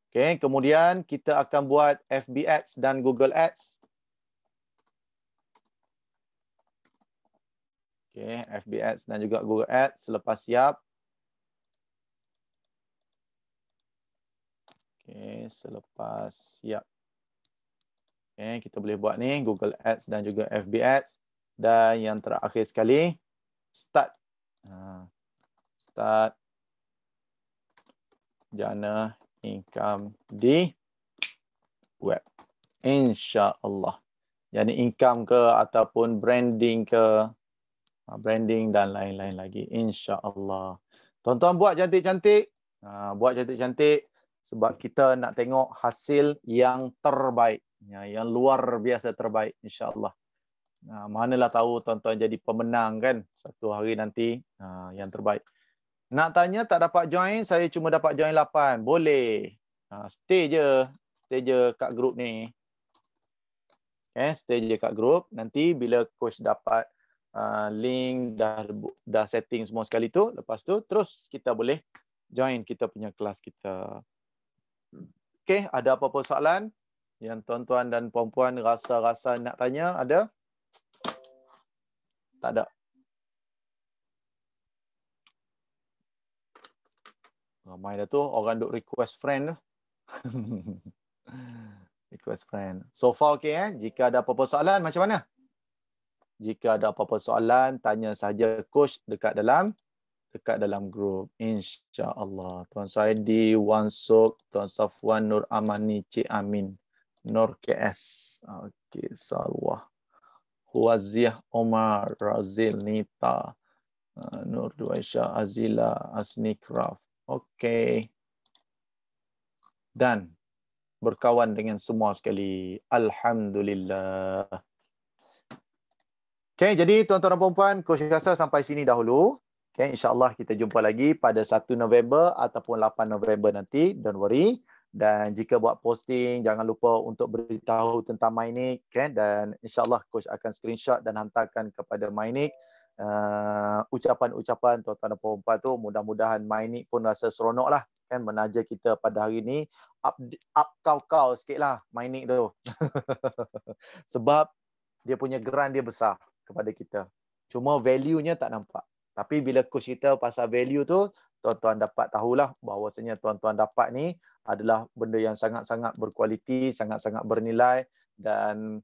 Okay, kemudian kita akan buat FB Ads dan Google Ads. Okay, FB Ads dan juga Google Ads selepas siap. Okay, selepas siap. Okay, kita boleh buat ni Google Ads dan juga FB Ads. Dan yang terakhir sekali, start. Start jana income di web. InsyaAllah. Jadi income ke ataupun branding ke. Branding dan lain-lain lagi. InsyaAllah. Tuan-tuan buat cantik-cantik. Buat cantik-cantik. Sebab kita nak tengok hasil yang terbaik. Yang luar biasa terbaik. InsyaAllah. Manalah tahu tuan-tuan jadi pemenang kan. Satu hari nanti yang terbaik. Nak tanya tak dapat join, saya cuma dapat join 8. Boleh. Stay je kat grup ni. Okay, stay je kat grup. Nanti bila coach dapat link, dah setting semua sekali tu, lepas tu terus kita boleh join kita punya kelas kita. Okay, ada apa-apa soalan yang tuan-tuan dan puan-puan rasa-rasa nak tanya? Ada? Tak ada. Ramai dah tu orang duk request friend tu. Request friend. So far okay Jika ada apa-apa soalan macam mana? Jika ada apa-apa soalan, tanya saja coach dekat dalam grup. InsyaAllah. Tuan Saidi, Wan Sok, Tuan Safwan, Nur Amani, Cik Amin, Nur KS. Okey, Salwah. Huaziah Omar, Razil Nita, Nur Duaisha, Azila, Asnikraf. Okey. Dan berkawan dengan semua sekali. Alhamdulillah. Okay, jadi tuan-tuan dan puan-puan, Coach rasa sampai sini dahulu. Okay, insyaAllah kita jumpa lagi pada 1 November ataupun 8 November nanti. Don't worry. Dan jika buat posting, jangan lupa untuk beritahu tentang Mynik. Okay? Dan insyaAllah Coach akan screenshot dan hantarkan kepada Mynik. Ucapan-ucapan tuan-tuan dan puan-puan tu, mudah-mudahan Mynik pun rasa seronok lah. Kan, menaja kita pada hari ni. Up kau-kau sikit lah Mynik tu. Sebab dia punya geran dia besar kepada kita. Cuma value-nya tak nampak. Tapi bila coach kita pasal value tu, tuan-tuan dapat tahulah bahawasanya tuan-tuan dapat ni adalah benda yang sangat-sangat berkualiti, sangat-sangat bernilai dan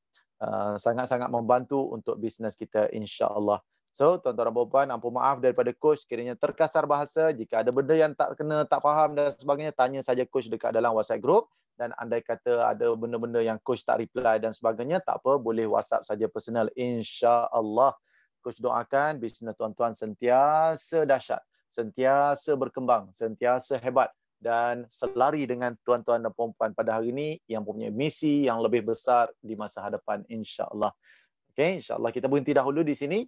sangat-sangat membantu untuk bisnes kita insya-Allah. So, tuan-tuan dan puan-puan, ampun maaf daripada coach kiranya terkasar bahasa. Jika ada benda yang tak kena, tak faham dan sebagainya, tanya saja coach dekat dalam WhatsApp group. Dan andai kata ada benda-benda yang coach tak reply dan sebagainya, tak apa, boleh WhatsApp saja personal insya-Allah. Coach doakan bisnes tuan-tuan sentiasa dahsyat, sentiasa berkembang, sentiasa hebat dan selari dengan tuan-tuan dan puan-puan pada hari ini yang mempunyai misi yang lebih besar di masa hadapan insya-Allah. Okey, insya-Allah kita berhenti dahulu di sini.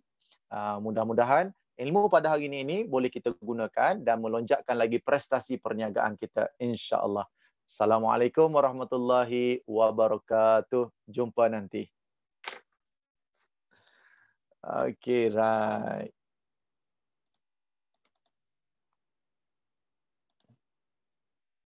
Mudah-mudahan ilmu pada hari ini boleh kita gunakan dan melonjakkan lagi prestasi perniagaan kita insya-Allah. Assalamualaikum warahmatullahi wabarakatuh. Jumpa nanti. Okay, right.